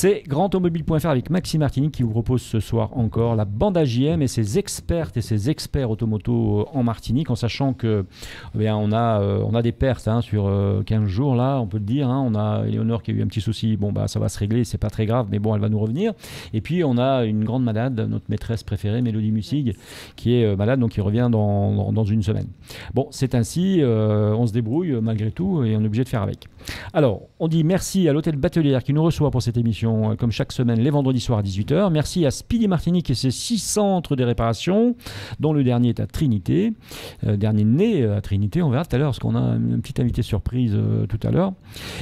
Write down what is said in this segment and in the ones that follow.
C'est grandautomobile.fr avec Maxime Martinique qui vous propose ce soir encore la bande AJM et ses expertes et ses experts automoto en Martinique, en sachant que on a des pertes sur 15 jours là, on peut le dire. On a Éléonore qui a eu un petit souci, ça va se régler, c'est pas très grave, mais bon, elle va nous revenir. Et puis on a une grande malade, notre maîtresse préférée, Mélodie Mussig, qui est malade, donc qui revient dans une semaine. Bon, c'est ainsi, on se débrouille malgré tout et on est obligé de faire avec. Alors, on dit merci à l'hôtel Batelière qui nous reçoit pour cette émission comme chaque semaine les vendredis soirs à 18h. Merci à Speedy Martinique et ses 6 centres de réparation, dont le dernier est à Trinité. Dernier né à Trinité, on verra tout à l'heure parce qu'on a une petite invitée surprise tout à l'heure.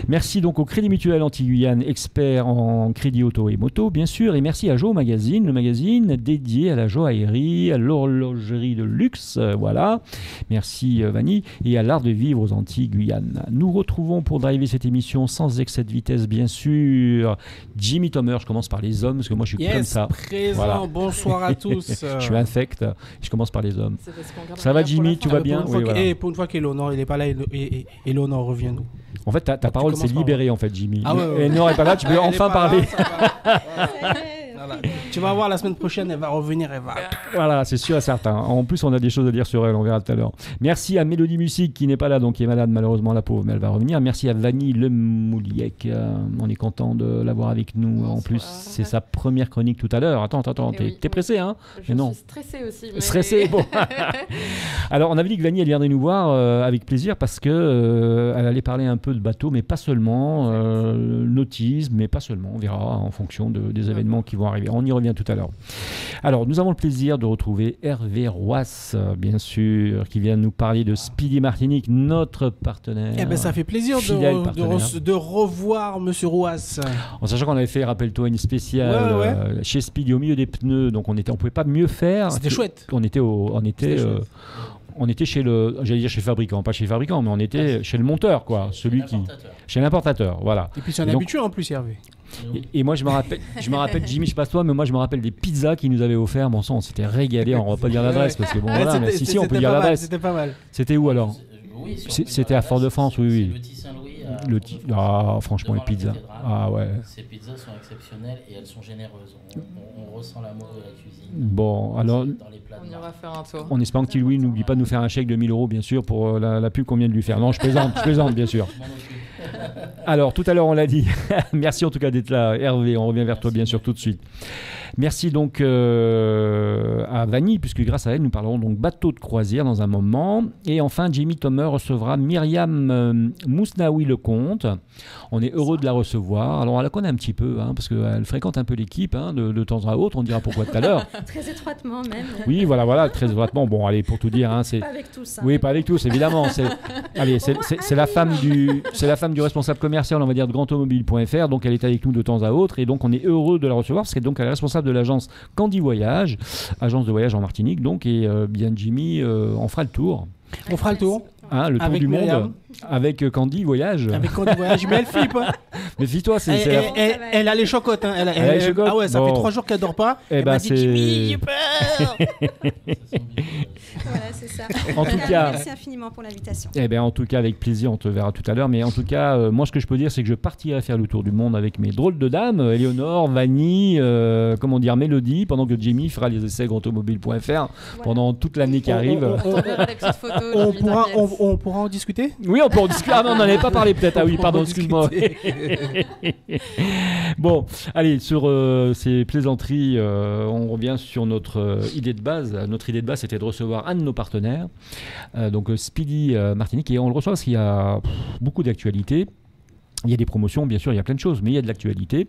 Merci donc au Crédit Mutuel Anti-Guyane, expert en crédit auto et moto, bien sûr. Et merci à Jo Magazine, le magazine dédié à la joaillerie, à l'horlogerie de luxe. Voilà. Merci Vanny. Et à l'art de vivre aux Antilles-Guyane. Nous retrouvons pour driver cette émission sans excès de vitesse, bien sûr, Jimmy Thomer. Je commence par les hommes parce que moi je suis comme ça. Présent. Voilà. Bonsoir à tous. Je suis infect. Je commence par les hommes. Ça va Jimmy, tu vas bien? Et pour une fois qu'Éléonore n'est pas là, Éléonore revient nous. En fait, ta parole s'est libérée en fait, Jimmy. Ah ouais. Éléonore n'est pas là, tu peux enfin parler. Voilà. Tu vas voir la semaine prochaine, elle va revenir, Voilà, c'est sûr et certain. En plus, on a des choses à dire sur elle, on verra tout à l'heure. Merci à Mélodie Mussig qui n'est pas là, donc qui est malade malheureusement, la pauvre, mais elle va revenir. Merci à Vanny Lemouliec, on est content de l'avoir avec nous. Bonsoir. En plus, c'est sa première chronique tout à l'heure. Attends, t'es pressé, hein? Je suis stressée aussi. Mais... Stressée, bon. Alors, on avait dit que Vanny, elle viendrait nous voir avec plaisir parce que elle allait parler un peu de bateau, mais pas seulement, nautisme, mais pas seulement. On verra en fonction des événements qui vont arriver. On y revient tout à l'heure. Alors, nous avons le plaisir de retrouver Hervé Roas, bien sûr, qui vient nous parler de Speedy Martinique, notre partenaire. Eh ben, ça fait plaisir de revoir Monsieur Roas. En sachant qu'on avait fait, rappelle-toi, une spéciale chez Speedy au milieu des pneus, donc on pouvait pas mieux faire. C'était chouette. On était chez j'allais dire chez le fabricant, pas chez le fabricant, mais on était chez le monteur, quoi, chez l'importateur, voilà. Et puis c'est un habitué en plus, Hervé. Et moi je me rappelle Jimmy, je sais pas toi, mais moi je me rappelle des pizzas qu'il nous avait offert. Bon sang, on s'était régalé. On va pas dire l'adresse parce que bon voilà, mais si on peut dire l'adresse. C'était pas mal. C'était où alors? C'était à Fort-de-France, oui. Le Petit Saint-Louis. Franchement les pizzas. Ah ouais. Ces pizzas sont exceptionnelles et elles sont généreuses. On ressent l'amour de la cuisine. Bon, alors on ira faire un tour. On espère que Louis n'oublie pas de nous faire un chèque de 1000 € bien sûr pour la pub qu'on vient de lui faire. Non, je plaisante bien sûr. Alors, tout à l'heure, on l'a dit. Merci en tout cas d'être là, Hervé. On revient vers toi, bien sûr, tout de suite. Merci donc à Vanny, puisque grâce à elle, nous parlerons donc bateau de croisière dans un moment. Et enfin, Jimmy Thomer recevra Myriam Mousnaoui-Lecomte. On est heureux de la recevoir. Alors, on la connaît un petit peu, parce qu'elle fréquente un peu l'équipe de temps à autre. On dira pourquoi tout à l'heure. Très étroitement, même. Oui, voilà, très étroitement. Bon, allez, pour tout dire. Pas avec tous. Oui, pas avec tous, évidemment. C'est la femme du responsable commercial, on va dire, de grandautomobile.fr. Donc, elle est avec nous de temps à autre. Et donc, on est heureux de la recevoir parce qu'elle est responsable de l'agence Candy Voyage, agence de voyage en Martinique. Donc, et bien Jimmy, on fera le tour. On fera le tour. Le tour avec du Myriam. monde avec Candy Voyage. Avec Candy Voyage, mais elle flippe. Méfie-toi, elle a les chocottes. Elle a les chocottes. Ah ouais, ça fait 3 jours qu'elle dort pas. Elle m'a dit Jimmy, j'ai peur. Voilà, c'est ça. En tout cas, merci infiniment pour l'invitation. En tout cas, avec plaisir, on te verra tout à l'heure. Mais en tout cas, moi, ce que je peux dire, c'est que je partirai faire le tour du monde avec mes drôles de dames, Éléonore, Vanny, Mélodie, pendant que Jimmy fera les essais grandautomobile.fr pendant toute l'année qui arrive. On pourra en discuter? Oui, on peut en discuter. Ah, mais on n'en avait pas parlé peut-être. Ah oui, pardon, excuse-moi. Bon, allez, sur ces plaisanteries, on revient sur notre idée de base. Notre idée de base, c'était de recevoir un de nos partenaires, donc Speedy Martinique, et on le reçoit parce qu'il y a beaucoup d'actualités. Il y a des promotions, bien sûr, il y a plein de choses, mais il y a de l'actualité.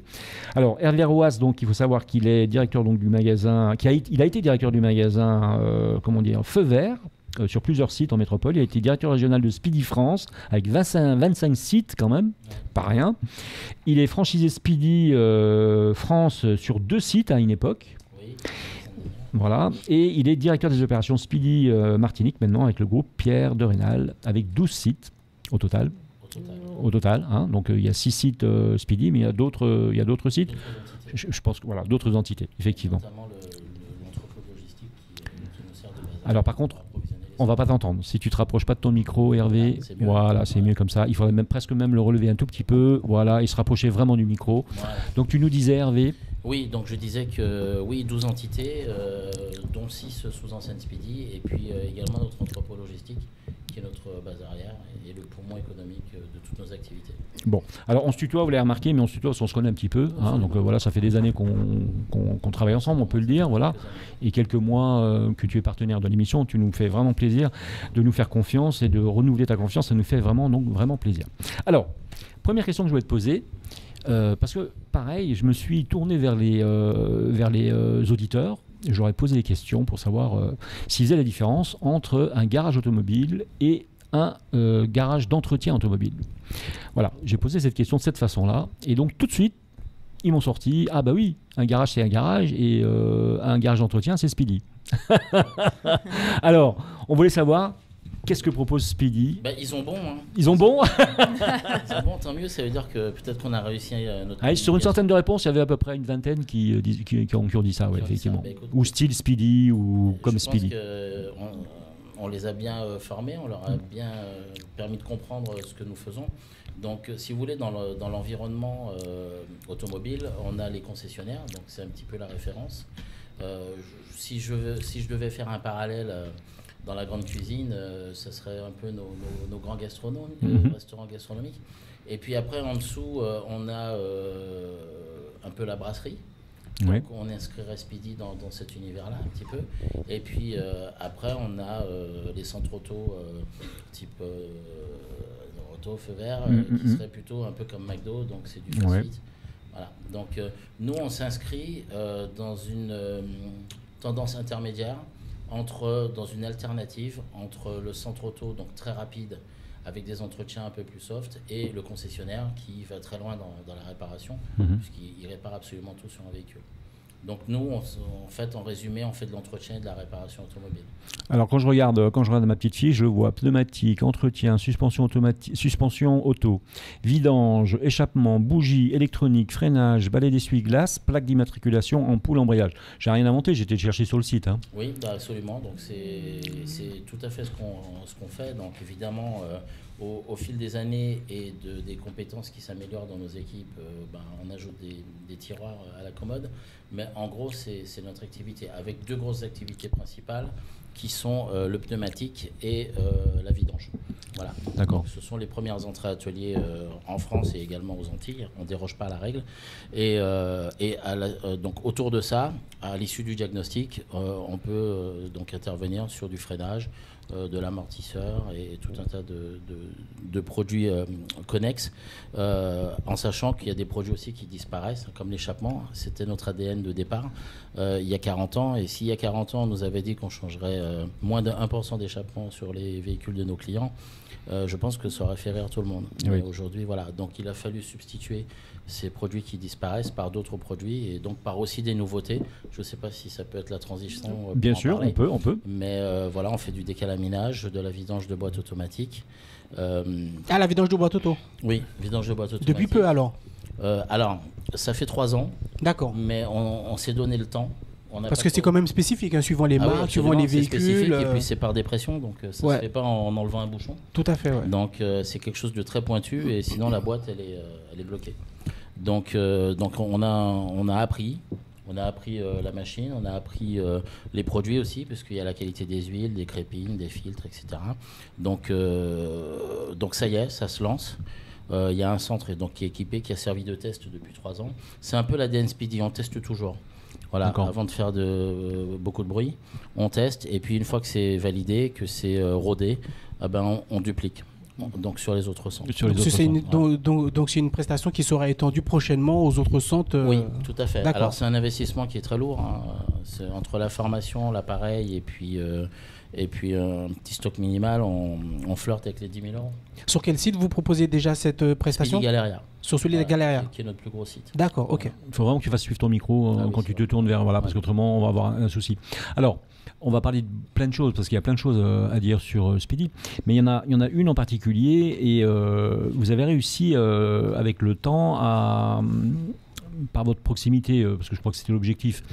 Alors, Hervé Roas, donc, il faut savoir qu'il est directeur donc, du magasin, il a été directeur du magasin, Feu Vert, sur plusieurs sites en métropole. Il a été directeur régional de Speedy France, avec 25 sites quand même, pas rien. Il est franchisé Speedy France sur 2 sites à une époque. Oui. Voilà. Et il est directeur des opérations Speedy Martinique maintenant avec le groupe Pierre de Rénal, avec 12 sites au total. Donc il y a 6 sites Speedy, mais il y a d'autres sites. Je pense que voilà, d'autres entités, effectivement. Notamment l'entrepôt logistique qui nous sert de base. Alors par contre, on va pas t'entendre. Si tu te rapproches pas de ton micro, Hervé, voilà, c'est mieux comme ça. Il faudrait presque même le relever un tout petit peu, voilà, et se rapprocher vraiment du micro. Voilà. Donc tu nous disais, Hervé. Oui, donc je disais que oui, 12 entités, dont 6 sous enseigne Speedy, et puis également notre entrepôt logistique, qui est notre base arrière et le poumon économique de toutes nos activités. Bon, alors on se tutoie, vous l'avez remarqué, mais on se tutoie parce qu'on se connaît un petit peu. Hein, donc voilà, ça fait des années qu'on travaille ensemble, on peut le dire, voilà. Et quelques mois que tu es partenaire de l'émission, tu nous fais vraiment plaisir de nous faire confiance et de renouveler ta confiance, ça nous fait vraiment plaisir. Alors, première question que je voulais te poser. Parce que pareil, je me suis tourné vers les auditeurs. J'aurais posé des questions pour savoir s'ils faisaient la différence entre un garage automobile et un garage d'entretien automobile. Voilà, j'ai posé cette question de cette façon-là. Et donc tout de suite, ils m'ont sorti, ah bah oui, un garage c'est un garage et un garage d'entretien c'est Speedy. Alors, on voulait savoir... Qu'est-ce que propose Speedy ? Ils ont bon. Hein. Ils ont bon. Ils ont bon, tant mieux. Ça veut dire que peut-être qu'on a réussi notre. Sur une centaine de réponses, il y avait à peu près une vingtaine qui ont dit ça, ouais, effectivement. Écoute, ou style Speedy ou comme Speedy. On les a bien formés, on leur a bien permis de comprendre ce que nous faisons. Donc, si vous voulez, dans l'environnement automobile, on a les concessionnaires, donc c'est un petit peu la référence. Si je devais faire un parallèle. Dans la grande cuisine, ça serait un peu nos grands restaurants gastronomiques. Et puis après, en dessous, on a un peu la brasserie. Donc on inscrirait Speedy dans cet univers-là un petit peu. Et puis après, on a les centres auto type auto feu vert, qui serait plutôt un peu comme McDo, donc c'est du fast-food. Voilà. Donc nous, on s'inscrit dans une tendance intermédiaire. Dans une alternative entre le centre auto, donc très rapide, avec des entretiens un peu plus soft, et le concessionnaire qui va très loin dans la réparation, puisqu'il répare absolument tout sur un véhicule. Donc nous, en résumé, on fait de l'entretien et de la réparation automobile. Alors quand je regarde ma petite fiche, je vois pneumatique, entretien, suspension auto, vidange, échappement, bougie, électronique, freinage, balai d'essuie-glace, plaque d'immatriculation, ampoule, embrayage. J'ai rien inventé, j'ai été chercher sur le site. Hein. Oui, absolument. Donc c'est tout à fait ce qu'on fait. Donc évidemment, au fil des années et des compétences qui s'améliorent dans nos équipes, on ajoute des tiroirs à la commode. Mais en gros, c'est notre activité, avec 2 grosses activités principales qui sont le pneumatique et la vidange. Voilà. D'accord. Donc, ce sont les premières entrées ateliers en France et également aux Antilles. On ne déroge pas à la règle. Et donc autour de ça, à l'issue du diagnostic, on peut donc intervenir sur du freinage, de l'amortisseur et tout un tas de produits connexes, en sachant qu'il y a des produits aussi qui disparaissent, comme l'échappement. C'était notre ADN de départ il y a 40 ans. Et s'il y a 40 ans, on nous avait dit qu'on changerait moins de 1% d'échappement sur les véhicules de nos clients, je pense que ça aurait fait rire tout le monde. Oui. Aujourd'hui, voilà. Donc il a fallu substituer ces produits qui disparaissent par d'autres produits et donc par aussi des nouveautés. Je ne sais pas si ça peut être la transition. Bien sûr, on peut. Mais voilà, on fait du décalaminage, de la vidange de boîte automatique. La vidange de boîte auto. Oui, vidange de boîte automatique. Depuis peu alors alors, ça fait 3 ans. D'accord. Mais on s'est donné le temps. Parce que c'est quand même spécifique, hein, suivant les marques, suivant les véhicules. Et puis c'est par dépression, donc ça ne se fait pas en enlevant un bouchon. Tout à fait, ouais. Donc c'est quelque chose de très pointu et sinon la boîte elle est bloquée. Donc on a appris. On a appris la machine, on a appris les produits aussi, parce qu'il y a la qualité des huiles, des crépines, des filtres, etc. Donc ça y est, ça se lance. Il y a un centre qui est équipé, qui a servi de test depuis 3 ans. C'est un peu l'ADN Speedy, on teste toujours. Voilà, avant de faire beaucoup de bruit, on teste, et puis une fois que c'est validé, que c'est rodé, on duplique. Donc sur les autres centres. Donc c'est une prestation qui sera étendue prochainement aux autres centres. Oui, tout à fait. Alors c'est un investissement qui est très lourd. Hein. C'est entre la formation, l'appareil et puis un petit stock minimal, on flirte avec les 10 000 €. Sur quel site vous proposez déjà cette prestation ? Speedy Galeria. Sur celui de Galeria. Qui est notre plus gros site. D'accord, ok. Il faut vraiment que tu fasses suivre ton micro quand tu te tournes vers... Voilà, parce qu'autrement, on va avoir un souci. Alors, on va parler de plein de choses, parce qu'il y a plein de choses à dire sur Speedy. Mais il y en a une en particulier, et vous avez réussi, avec le temps, à par votre proximité, parce que je crois que c'était l'objectif,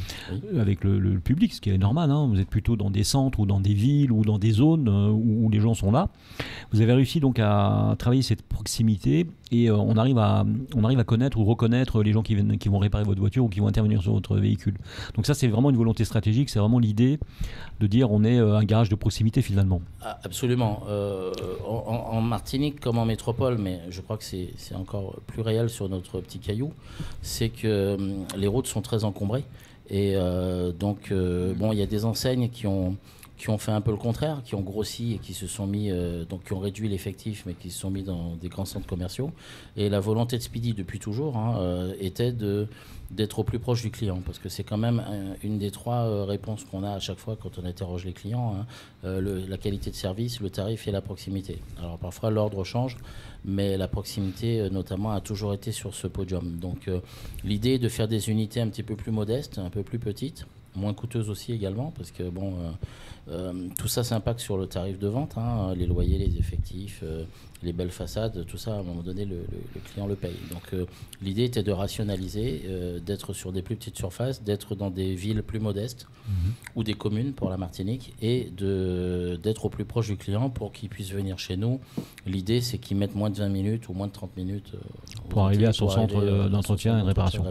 avec le public, ce qui est normal, hein, vous êtes plutôt dans des centres ou dans des villes ou dans des zones où les gens sont là. Vous avez réussi donc à travailler cette proximité et on arrive à connaître ou reconnaître les gens qui vont réparer votre voiture ou qui vont intervenir sur votre véhicule. Donc ça, c'est vraiment une volonté stratégique, c'est vraiment l'idée de dire on est un garage de proximité finalement. Absolument. En Martinique comme en métropole, mais je crois que c'est encore plus réel sur notre petit caillou, c'est que les routes sont très encombrées et donc il y a des enseignes qui ont fait un peu le contraire, qui ont grossi et qui se sont mis, donc qui ont réduit l'effectif, mais qui se sont mis dans des grands centres commerciaux. Et la volonté de Speedy depuis toujours était d'être au plus proche du client, parce que c'est quand même une des trois réponses qu'on a à chaque fois quand on interroge les clients, la qualité de service, le tarif et la proximité. Alors parfois l'ordre change, mais la proximité notamment a toujours été sur ce podium. Donc l'idée est de faire des unités un petit peu plus modestes, un peu plus petites, moins coûteuses aussi également, parce que tout ça s'impacte sur le tarif de vente, les loyers, les effectifs, les belles façades, tout ça, à un moment donné, le client le paye. Donc l'idée était de rationaliser, d'être sur des plus petites surfaces, d'être dans des villes plus modestes ou des communes pour la Martinique et d'être au plus proche du client pour qu'il puisse venir chez nous. L'idée, c'est qu'il mette moins de 20 minutes ou moins de 30 minutes pour arriver à son centre d'entretien et de réparation.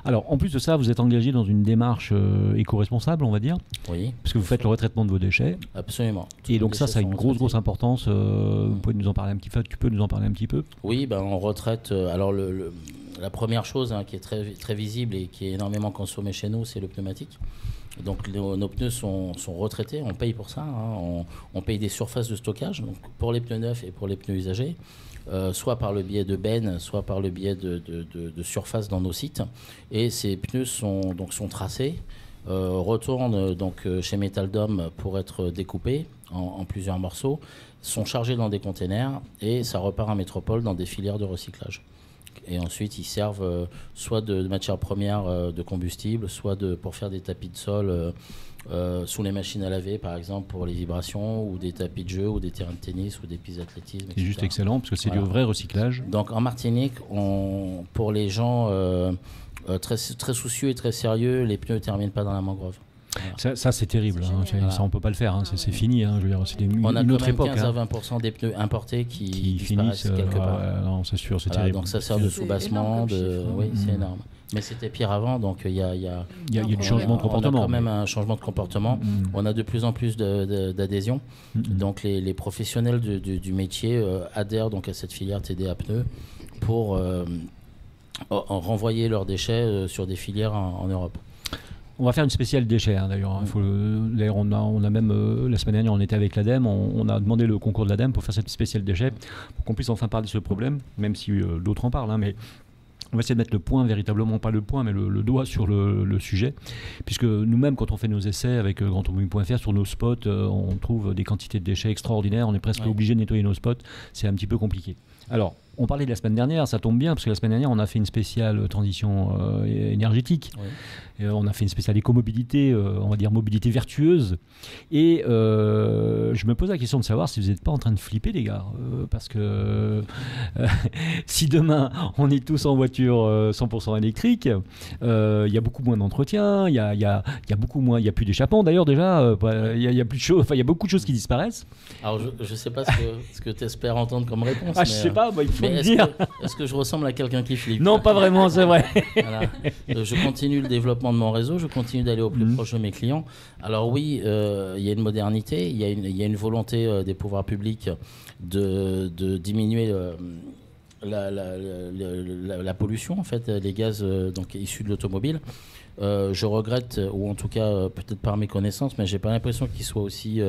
Alors, en plus de ça, vous êtes engagé dans une démarche éco-responsable, on va dire. Oui. Parce que vous faites le retraitement de vos déchets. Absolument. Et donc ça a une grosse importance. Vous pouvez nous en parler un petit peu. Tu peux nous en parler un petit peu? Oui, on retraite. Alors la première chose qui est très, très visible et qui est énormément consommée chez nous, c'est le pneumatique. Donc nos pneus sont retraités, on paye pour ça. On paye des surfaces de stockage, donc pour les pneus neufs et pour les pneus usagés. Soit par le biais de bennes, soit par le biais de surfaces dans nos sites. Et ces pneus sont tracés, retournent chez Metaldom pour être découpés en plusieurs morceaux, sont chargés dans des containers et ça repart à Métropole dans des filières de recyclage. Et ensuite, ils servent soit de matière première de combustible, soit pour faire des tapis de sol sous les machines à laver, par exemple, pour les vibrations, ou des tapis de jeu, ou des terrains de tennis, ou des pistes d'athlétisme. C'est juste excellent, parce que c'est du vrai recyclage. Donc en Martinique, pour les gens très, très soucieux et très sérieux, les pneus ne terminent pas dans la mangrove. Voilà. Ça c'est terrible, ça on peut pas le faire, c'est fini. Je veux dire, c'est une autre époque. On a quand même 15 à 20% des pneus importés qui disparaissent quelque part. Non, c'est sûr, c'est terrible. Donc ça sert de soubassement, oui, c'est énorme. Mais c'était pire avant, donc il y a du changement de comportement. On a quand même un changement de comportement. On a de plus en plus d'adhésion. Donc les professionnels du métier adhèrent donc à cette filière TDA pneus pour renvoyer leurs déchets sur des filières en Europe. On va faire une spéciale déchets d'ailleurs. D'ailleurs, on a même la semaine dernière, on était avec l'ADEME, on a demandé le concours de l'ADEME pour faire cette spéciale déchets, pour qu'on puisse enfin parler de ce problème, même si d'autres en parlent. Mais on va essayer de mettre le point, véritablement pas le point, mais le doigt sur le sujet, puisque nous-mêmes, quand on fait nos essais avec grandautomobile.fr sur nos spots, on trouve des quantités de déchets extraordinaires. On est presque obligé de nettoyer nos spots. C'est un petit peu compliqué. Alors, on parlait de la semaine dernière, ça tombe bien, parce que la semaine dernière, on a fait une spéciale transition énergétique. Oui. On a fait une spéciale écomobilité, on va dire mobilité vertueuse. Et je me pose la question de savoir si vous n'êtes pas en train de flipper, les gars. Parce que si demain, on est tous en voiture 100% électrique, il y a beaucoup moins d'entretien, il y a beaucoup moins, il n'y a plus d'échappement d'ailleurs déjà, il y a plus de choses, enfin il y a beaucoup de choses qui disparaissent. Alors je ne sais pas ce que tu espères entendre comme réponse. Je sais pas, il faut me dire. Est-ce que je ressemble à quelqu'un qui flippe? Non, pas vraiment, c'est vrai. Voilà. Je continue le développement de mon réseau, je continue d'aller au plus proche de mes clients. Alors oui, il y a une modernité, il y a une volonté des pouvoirs publics de diminuer la pollution, en fait, les gaz issus de l'automobile. Je regrette, ou en tout cas peut-être par mes connaissances, mais j'ai pas l'impression qu'ils soient aussi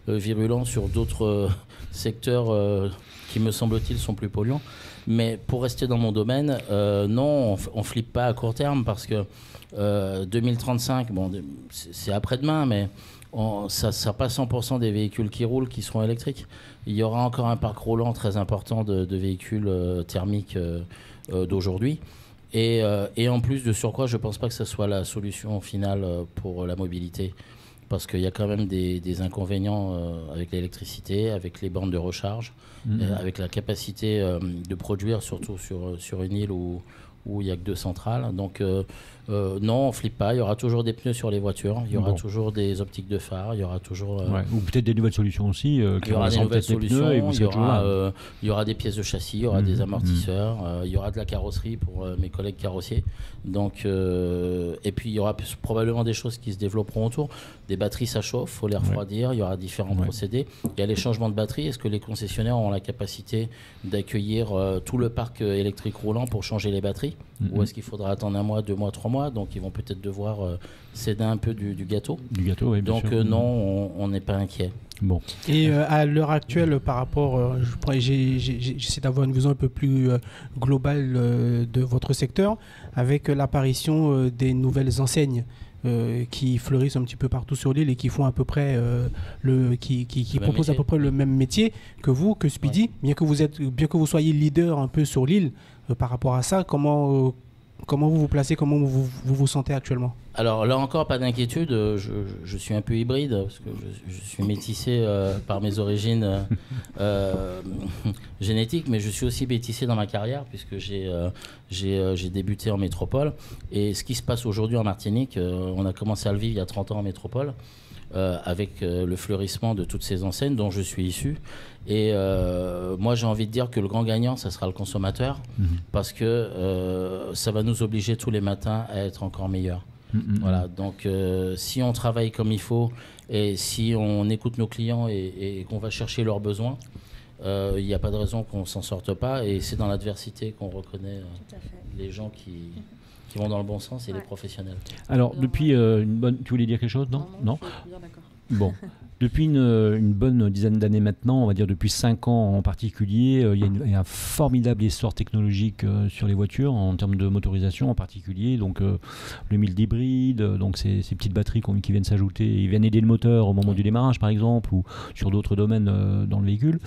virulents sur d'autres secteurs qui, me semble-t-il, sont plus polluants. Mais pour rester dans mon domaine, non, on flippe pas à court terme, parce que 2035, c'est après-demain, mais ça pas 100% des véhicules qui roulent qui seront électriques. Il y aura encore un parc roulant très important de véhicules thermiques d'aujourd'hui. Et en plus de surcroît, je ne pense pas que ce soit la solution finale pour la mobilité, parce qu'il y a quand même des inconvénients avec l'électricité, avec les bornes de recharge, avec la capacité de produire, surtout sur une île ou où il n'y a que 2 centrales. Donc non, on ne flippe pas. Il y aura toujours des pneus sur les voitures. Il y aura toujours des optiques de phare. Il y aura toujours... Ou peut-être des nouvelles solutions aussi. Il y aura des nouvelles solutions. Il y aura des pièces de châssis. Il y aura des amortisseurs. Il y aura de la carrosserie pour mes collègues carrossiers. Donc, et puis, il y aura probablement des choses qui se développeront autour. Des batteries, ça chauffe. Il faut les refroidir. Il y aura différents procédés. Il y a les changements de batterie. Est-ce que les concessionnaires ont la capacité d'accueillir tout le parc électrique roulant pour changer les batteries? Ou est-ce qu'il faudra attendre 1 mois, 2 mois, 3 mois? Donc ils vont peut-être devoir céder un peu du gâteau. Du gâteau, oui, bien donc sûr. Non, on n'est pas inquiet. Bon. Et à l'heure actuelle, par rapport, j'essaie d'avoir une vision un peu plus globale de votre secteur, avec l'apparition des nouvelles enseignes qui fleurissent un petit peu partout sur l'île et qui font à peu près qui proposent à peu près le même métier que vous, que Speedy, bien que vous soyez leader un peu sur l'île. Par rapport à ça, comment vous vous placez, comment vous vous sentez actuellement? Alors là encore, pas d'inquiétude, je suis un peu hybride, parce que je suis métissé par mes origines génétiques, mais je suis aussi métissé dans ma carrière, puisque j'ai débuté en métropole. Et ce qui se passe aujourd'hui en Martinique, on a commencé à le vivre il y a 30 ans en métropole, avec le fleurissement de toutes ces enseignes dont je suis issu. Et moi, j'ai envie de dire que le grand gagnant, ça sera le consommateur, parce que ça va nous obliger tous les matins à être encore meilleurs. Voilà, donc si on travaille comme il faut et si on écoute nos clients et qu'on va chercher leurs besoins, il n'y a pas de raison qu'on ne s'en sorte pas. Et c'est dans l'adversité qu'on reconnaît les gens qui vont dans le bon sens et les professionnels. Alors, depuis tu voulais dire quelque chose? Non, je suis bien d'accord. Bon. Depuis une bonne dizaine d'années maintenant, on va dire depuis 5 ans en particulier, il y a un formidable essor technologique sur les voitures en termes de motorisation en particulier. Donc le mild hybride, donc ces petites batteries qui viennent s'ajouter, ils viennent aider le moteur au moment du démarrage par exemple, ou sur d'autres domaines dans le véhicule.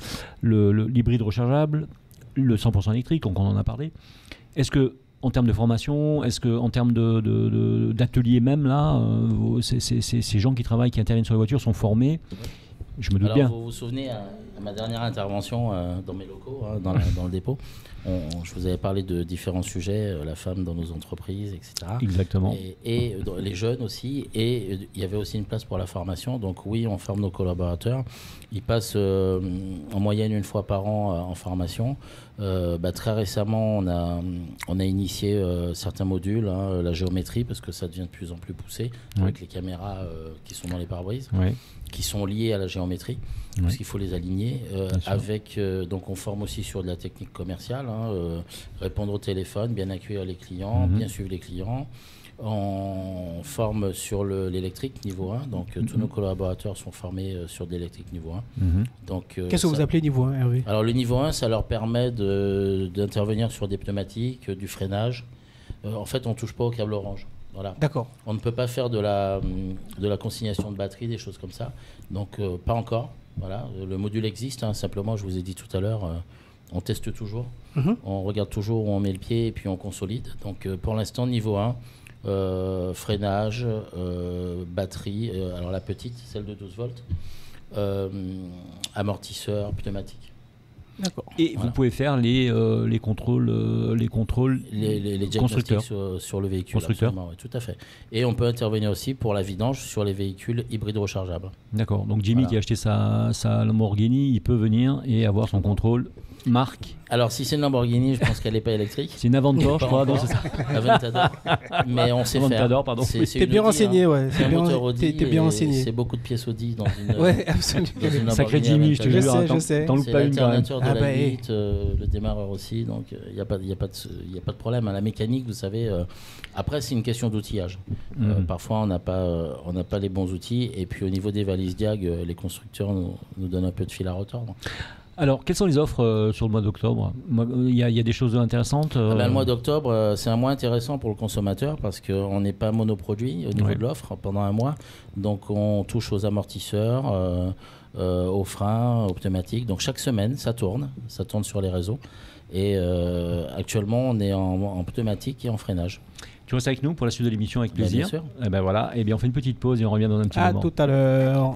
L'hybride rechargeable, le 100% électrique, donc on en a parlé. Est-ce que en termes de formation, est-ce qu'en termes d'atelier même, là, ces gens qui travaillent, qui interviennent sur les voitures sont formés? Je me doute bien. Vous vous souvenez à ma dernière intervention dans mes locaux, dans le dépôt, je vous avais parlé de différents sujets, la femme dans nos entreprises, etc. Exactement. Et les jeunes aussi. Et il y avait aussi une place pour la formation. Donc oui, on forme nos collaborateurs. Ils passent en moyenne 1 fois par an en formation. Très récemment, on a initié certains modules, la géométrie, parce que ça devient de plus en plus poussé, avec les caméras qui sont dans les pare-brises, qui sont liées à la géométrie, parce qu'il faut les aligner. Donc on forme aussi sur de la technique commerciale, répondre au téléphone, bien accueillir les clients, bien suivre les clients. On forme sur l'électrique niveau 1, donc tous nos collaborateurs sont formés sur de l'électrique niveau 1. Qu'est-ce que vous appelez niveau 1, Hervé? Alors le niveau 1, ça leur permet d'intervenir sur des pneumatiques, du freinage. En fait, on ne touche pas au câble orange. Voilà. D'accord. On ne peut pas faire de la consignation de batterie, des choses comme ça. Donc pas encore. Voilà. Le module existe, simplement, je vous ai dit tout à l'heure, on teste toujours. On regarde toujours où on met le pied et puis on consolide. Donc pour l'instant, niveau 1, freinage, batterie, alors la petite, celle de 12 volts, amortisseur, pneumatique. D'accord. Et vous pouvez faire les contrôles, les constructeurs sur le véhicule. Constructeur. Oui, tout à fait. Et on peut intervenir aussi pour la vidange sur les véhicules hybrides rechargeables. D'accord. Donc Jimmy qui a acheté sa Lamborghini, il peut venir et avoir son contrôle marque. Alors si c'est une Lamborghini, je pense qu'elle n'est pas électrique. C'est une Aventor, je crois. C'est ça. Aventador. Mais on sait Aventador, faire. pardon. T'es bien renseigné, ouais. T'es bien renseigné. C'est beaucoup de pièces Audi dans une. Ouais, absolument. Sacré Jimmy, je te jure. Je sais. T'en loupes pas une quand même. L'alternateur de la 8, le démarreur aussi, donc il n'y a pas de problème. La mécanique, vous savez. Après, c'est une question d'outillage. Parfois, on n'a pas les bons outils. Et puis, au niveau des valises Diag, les constructeurs nous donnent un peu de fil à retordre. Alors, quelles sont les offres sur le mois d'octobre? Il y a des choses intéressantes Le mois d'octobre, c'est un mois intéressant pour le consommateur parce qu'on n'est pas monoproduit au niveau de l'offre pendant un mois. Donc, on touche aux amortisseurs, aux freins, aux pneumatiques. Donc, chaque semaine, ça tourne sur les réseaux. Et actuellement, on est en pneumatique et en freinage. Tu restes avec nous pour la suite de l'émission avec plaisir. Bien sûr. Et ben voilà. Et bien on fait une petite pause et on revient dans un petit moment. À tout à l'heure.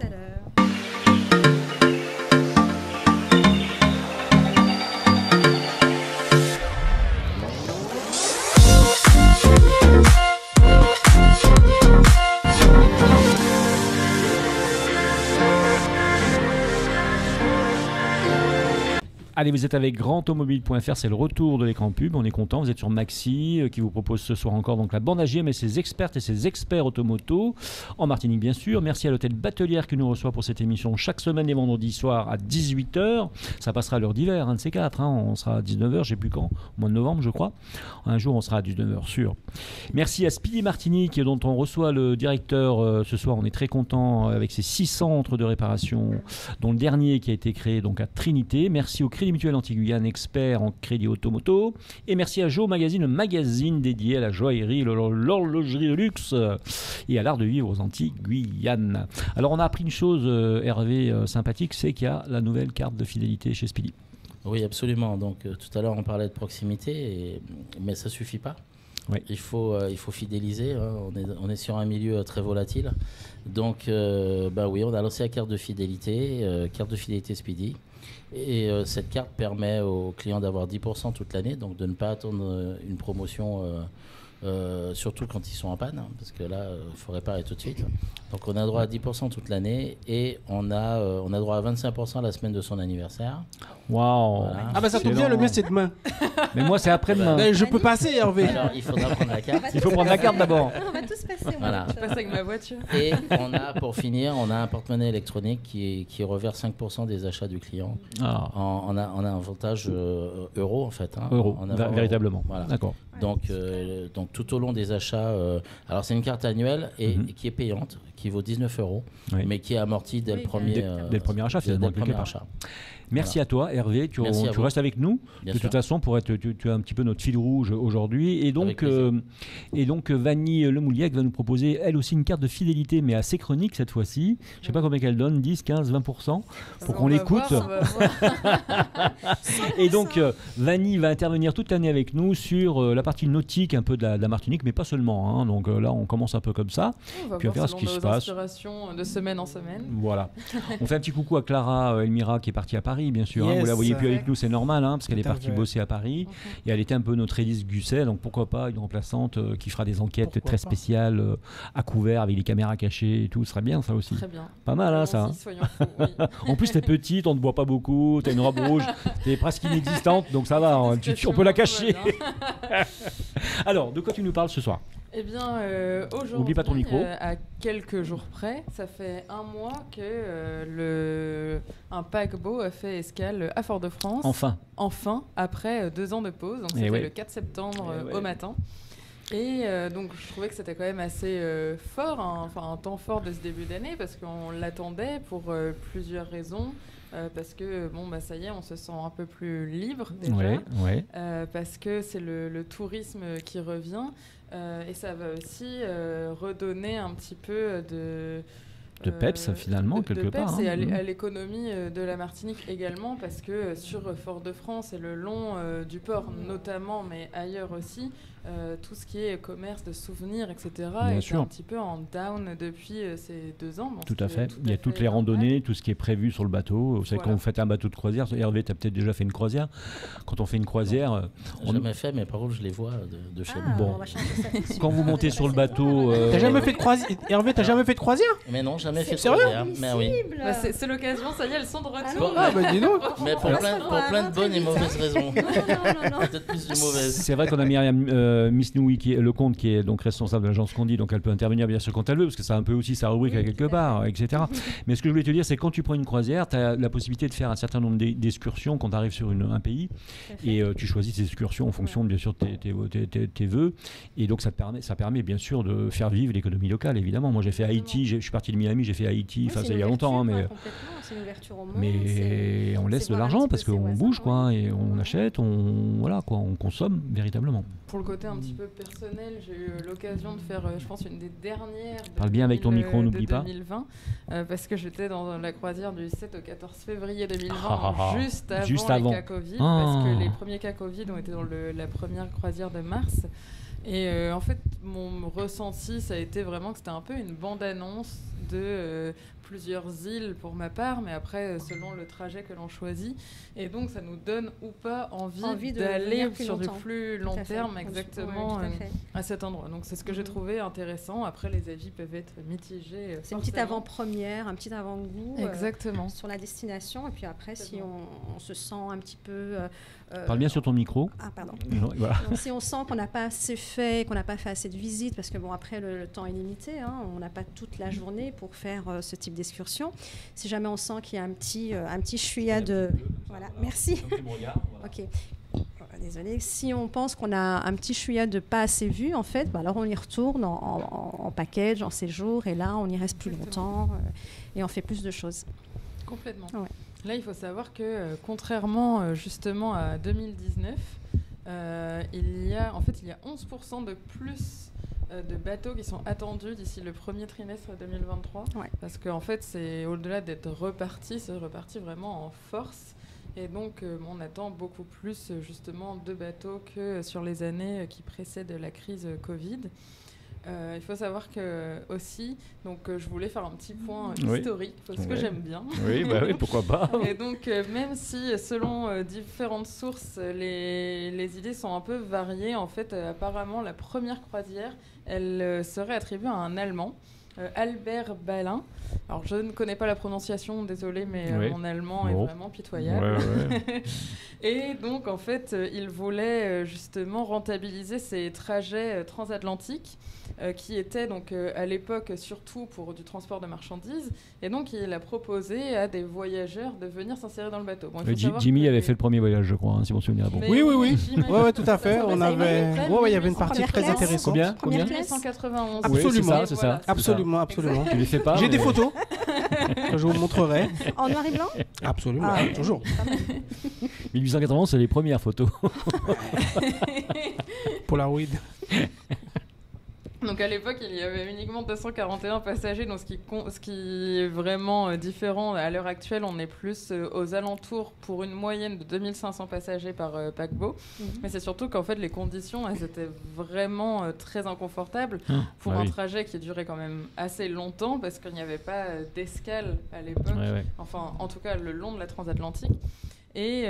Allez, vous êtes avec grandautomobile.fr, c'est le retour de l'écran pub, on est content, vous êtes sur Maxi qui vous propose ce soir encore donc la bande AGM et ses expertes et ses experts automoto en Martinique bien sûr. Merci à l'hôtel Batelière qui nous reçoit pour cette émission chaque semaine les vendredis soirs à 18h. Ça passera à l'heure d'hiver, un de ces quatre, on sera à 19h, je sais plus quand, au mois de novembre je crois. Un jour on sera à 19h sûr. Merci à Speedy Martinique dont on reçoit le directeur ce soir, on est très content avec ses 6 centres de réparation dont le dernier qui a été créé donc à Trinité. Merci au Crédit Mutuel Anti-Guyane, expert en crédit automoto. Et merci à Joe Magazine, le magazine dédié à la joaillerie, l'horlogerie de luxe et à l'art de vivre aux Antilles-Guyane. Alors on a appris une chose, Hervé, sympathique, c'est qu'il y a la nouvelle carte de fidélité chez Speedy. Oui, absolument. Donc tout à l'heure on parlait de proximité, mais ça ne suffit pas. Oui. Il faut fidéliser, hein. On est sur un milieu très volatile. Donc oui, on a lancé la carte de fidélité Speedy. Et cette carte permet aux clients d'avoir 10% toute l'année, donc de ne pas attendre une promotion, surtout quand ils sont en panne, hein, parce que là, il faut réparer tout de suite. Donc on a droit à 10% toute l'année et on a droit à 25% la semaine de son anniversaire. Waouh! Voilà. Ah bah ça tombe bien, le mien c'est demain. Mais moi c'est après-demain. Je peux passer, Hervé. Alors il faudra prendre la carte. Il faut prendre la carte d'abord. On va tous passer. Voilà. Je passe avec ma voiture. Et pour finir, on a un porte-monnaie électronique qui reverse 5% des achats du client. Ah. On a un avantage euro en fait. Hein, euro, véritablement. Voilà. D'accord. Donc tout au long des achats, alors c'est une carte annuelle et qui est payante, qui vaut 19 €, mais qui est amortie dès le premier achat finalement. Merci à toi Hervé, tu restes avec nous. Bien de sûr. toute façon, tu as un petit peu notre fil rouge aujourd'hui. Et donc Vanny Lemouliac va nous proposer elle aussi une carte de fidélité, mais assez chronique cette fois-ci. Je ne sais pas combien qu'elle donne, 10, 15, 20%, pour qu'on l'écoute. Et donc Vanny va intervenir toute l'année avec nous sur la partie nautique un peu de la Martinique, mais pas seulement. Hein. Donc là, on commence un peu comme ça. Puis on verra ce qui se passe. De semaine en semaine. Voilà. On fait un petit coucou à Clara Elmira qui est partie à Paris, bien sûr. Yes. Vous la voyez plus avec nous, c'est normal, parce qu'elle est partie bosser à Paris. Et elle était un peu notre Élise Gusset, donc pourquoi pas une remplaçante qui fera des enquêtes très spéciales à couvert avec les caméras cachées et tout. Ce serait bien ça aussi. Très bien. Pas mal, ça. Soyons fous, oui. En plus, t'es petite, on ne te voit pas beaucoup, t'as une robe rouge, t'es presque inexistante, donc ça va, on peut la cacher. Alors, de quoi tu nous parles ce soir ? Eh bien, aujourd'hui, Oublie pas ton micro. À quelques jours près, ça fait un mois que un paquebot a fait escale à Fort-de-France. Enfin, après 2 ans de pause. Donc c'était le 4 septembre au matin. Et donc je trouvais que c'était quand même assez fort, un temps fort de ce début d'année, parce qu'on l'attendait pour plusieurs raisons. Parce que ça y est, on se sent un peu plus libre déjà. Parce que c'est le tourisme qui revient. Et ça va aussi redonner un petit peu de peps finalement, quelque part. Et à l'économie de la Martinique également, parce que sur Fort-de-France et le long du port notamment, mais ailleurs aussi, tout ce qui est commerce de souvenirs, etc. est un petit peu en down depuis ces 2 ans. Tout à fait. Il y a toutes les randonnées, tout ce qui est prévu sur le bateau. Vous savez, quand vous faites un bateau de croisière, Hervé, tu as peut-être déjà fait une croisière. Quand on fait une croisière... On n'a jamais fait, mais par contre, je les vois de chez nous. Bon. Quand vous montez sur le bateau... T'as jamais fait de croisière, Hervé, t'as jamais fait de croisière? Mais non, jamais fait de croisière. Mais oui. C'est l'occasion, ça y est, elles sont de retour. Dis donc. Mais pour plein de bonnes et mauvaises raisons. Non. Peut-être plus de mauvaises. C'est vrai qu'on a Myriam Miss Noui, Lecomte, qui est donc responsable de l'agence Condi, donc elle peut intervenir bien sûr quand elle veut, parce que ça a un peu aussi sa rubrique à quelque part, etc. Mais ce que je voulais te dire, c'est que quand tu prends une croisière, tu as la possibilité de faire un certain nombre d'excursions quand tu arrives sur un pays, et tu choisis tes excursions en fonction bien sûr de tes vœux, et donc ça permet bien sûr de faire vivre l'économie locale, évidemment. Moi j'ai fait Haïti, je suis parti de Miami, j'ai fait Haïti, ça il y a longtemps, mais on laisse de l'argent parce qu'on bouge, quoi, et on achète, on consomme véritablement. Pour le côté un petit peu personnel, j'ai eu l'occasion de faire, je pense, une des dernières. Parle bien avec ton micro, n'oublie pas. 2020, parce que j'étais dans la croisière du 7 au 14 février 2020, juste avant les cas Covid, parce que les premiers cas Covid ont été dans la première croisière de mars. Et en fait, mon ressenti, ça a été vraiment que c'était un peu une bande-annonce de plusieurs îles pour ma part, mais après, selon le trajet que l'on choisit. Et donc, ça nous donne ou pas envie d'aller sur du plus long terme, exactement, à cet endroit. Donc, c'est ce que j'ai trouvé intéressant. Après, les avis peuvent être mitigés. C'est une petite avant-première, un petit avant-goût sur la destination. Et puis après, si on se sent un petit peu... Parle bien sur ton micro. Ah, pardon. Voilà. Donc, si on sent qu'on n'a pas assez fait, qu'on n'a pas fait assez de visites, parce que bon, après, le temps est limité, on n'a pas toute la journée pour faire ce type d'excursion. Si jamais on sent qu'il y a un petit chouïa de... Voilà, merci. Ok. Désolée. Si on pense qu'on a un petit chouïa de pas assez vu, en fait, alors on y retourne en package, en séjour, et là, on y reste plus longtemps et on fait plus de choses. Complètement. Ouais. Là, il faut savoir que, contrairement justement à 2019, il y a 11% de plus de bateaux qui sont attendus d'ici le premier trimestre 2023. Ouais. Parce qu'en fait, c'est au-delà d'être reparti, c'est reparti vraiment en force. Et donc, on attend beaucoup plus justement de bateaux que sur les années qui précèdent la crise Covid. Il faut savoir que aussi, donc je voulais faire un petit point historique parce que j'aime bien. Oui, pourquoi pas. Et donc même si selon différentes sources, les idées sont un peu variées, en fait, apparemment la première croisière, elle serait attribuée à un Allemand. Albert Ballin. Alors, je ne connais pas la prononciation, désolé, mais mon allemand est vraiment pitoyable. Et donc, en fait, il voulait justement rentabiliser ces trajets transatlantiques qui étaient donc à l'époque surtout pour du transport de marchandises. Et donc, il a proposé à des voyageurs de venir s'insérer dans le bateau. Bon, Jimmy avait fait le premier voyage, je crois, si mon souvenir est bon. Oui, tout à fait. Il y avait une partie très intéressante. Combien 1891. Absolument, c'est ça. Absolument. Tu les fais pas. J'ai des photos que je vous montrerai. En noir et blanc ? Absolument, toujours. 1891, c'est les premières photos. Polaroid. Donc à l'époque, il y avait uniquement 241 passagers, donc ce qui est vraiment différent. À l'heure actuelle, on est plus aux alentours pour une moyenne de 2500 passagers par paquebot. Mais c'est surtout qu'en fait, les conditions, elles étaient vraiment très inconfortables pour un trajet qui durait quand même assez longtemps parce qu'il n'y avait pas d'escale à l'époque. Enfin, en tout cas, le long de la transatlantique. Et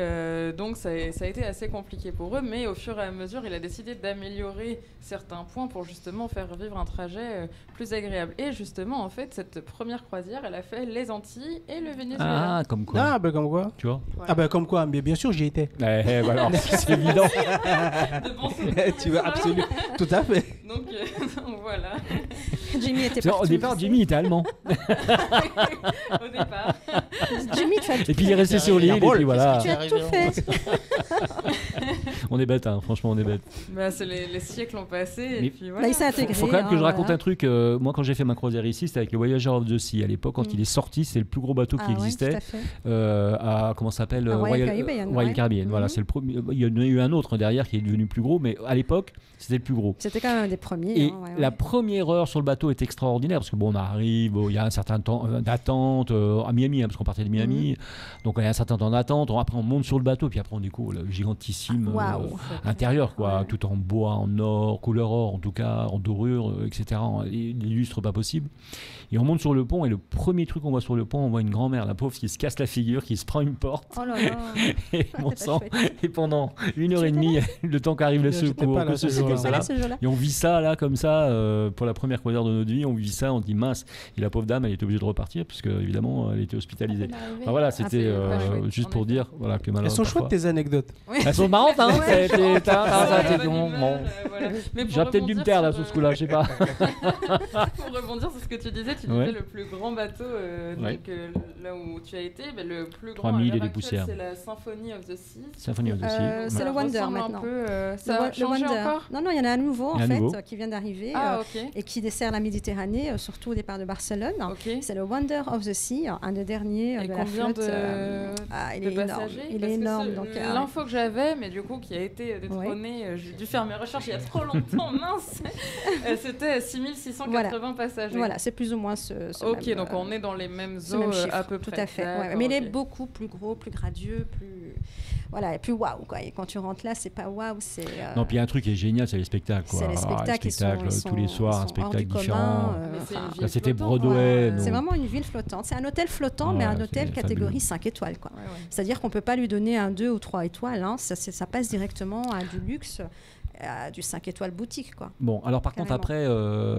donc ça a été assez compliqué pour eux, mais au fur et à mesure, il a décidé d'améliorer certains points pour justement faire vivre un trajet plus agréable. Et justement, en fait, cette première croisière, elle a fait les Antilles et le Venezuela. Ah, comme quoi. Comme quoi. Tu vois. Voilà. Ah ben comme quoi, mais bien sûr, j'y étais. Alors, c'est évident. De bons souvenirs. Tu vois, absolument. Tout à fait. Donc voilà. Jimmy était partout. Au départ, Jimmy était allemand. Au départ. Jimmy, tu as tout fait. Et puis il est resté sur l'île, et puis voilà. Tu as tout fait. On est bête, hein, franchement, on est bête. Bah, les siècles ont passé, et puis voilà. Là, il s'est intégré. Il faut quand même que je raconte un truc. Moi, quand j'ai fait ma croisière ici, c'était avec le Voyager of the Sea. À l'époque, quand il est sorti, c'est le plus gros bateau qui existait. À comment ça s'appelle, Royal Caribbean. Voilà, c'est le premier. Il y en a eu un autre derrière qui est devenu plus gros, mais à l'époque, c'était le plus gros. C'était quand même un des premiers. Et la première heure sur le bateau est extraordinaire parce que on arrive, il y a un certain temps d'attente à Miami, parce qu'on partait de Miami, donc il y a un certain temps d'attente. Après, on monte sur le bateau, puis après on découvre le gigantissime intérieur, tout en bois, en or, couleur or en tout cas, en dorure, etc. Des lustres pas possible. Et on monte sur le pont, et le premier truc qu'on voit sur le pont, on voit une grand-mère, la pauvre, qui se casse la figure, qui se prend une porte. Oh là là. Et mon sang. Et pendant 1h30, le temps qu'arrive le secours, que ceci, que cela. Et on vit ça là, comme ça, pour la première croisière de notre vie, on vit ça, on dit mince. Et la pauvre dame, elle était obligée de repartir, puisque évidemment, elle était hospitalisée. Enfin, voilà, c'était juste pour dire que elles sont chouettes tes anecdotes. Elles sont marrantes, hein. J'aurais peut-être dû me taire là sur ce coup-là, je sais pas. Pour rebondir sur ce que tu disais le plus grand bateau, là où tu as été, le plus grand 3000 et des poussières. C'est la Symphony of the Sea. Symphony of the Sea. C'est le Wonder maintenant. Ça a changé encore ? Non, il y en a un nouveau en fait qui vient d'arriver et qui dessert la Méditerranée, surtout au départ de Barcelone. C'est le Wonder of the Sea, un des derniers de la flotte. Il est énorme. Il est énorme. L'info que j'avais, mais du coup qui a été détrônée, j'ai dû faire mes recherches il y a trop longtemps, mince. C'était 6680 passagers. Voilà, c'est plus ou moins ce Ok, même, donc on est dans les mêmes eaux à peu près. Tout à fait. Mais il est beaucoup plus gros, plus gradieux, voilà, et puis waouh, quoi. Et quand tu rentres là, c'est pas waouh, c'est. Non, puis il y a un truc qui est génial, c'est les spectacles. C'est les spectacles, tous les soirs, un spectacle différent. C'était Broadway. C'est vraiment une ville flottante. C'est un hôtel flottant, mais un hôtel catégorie 5 étoiles, quoi. C'est-à-dire qu'on peut pas lui donner un 2 ou 3 étoiles. Hein. Ça passe directement à du luxe. Du 5 étoiles boutique, quoi. Bon, alors par contre, après,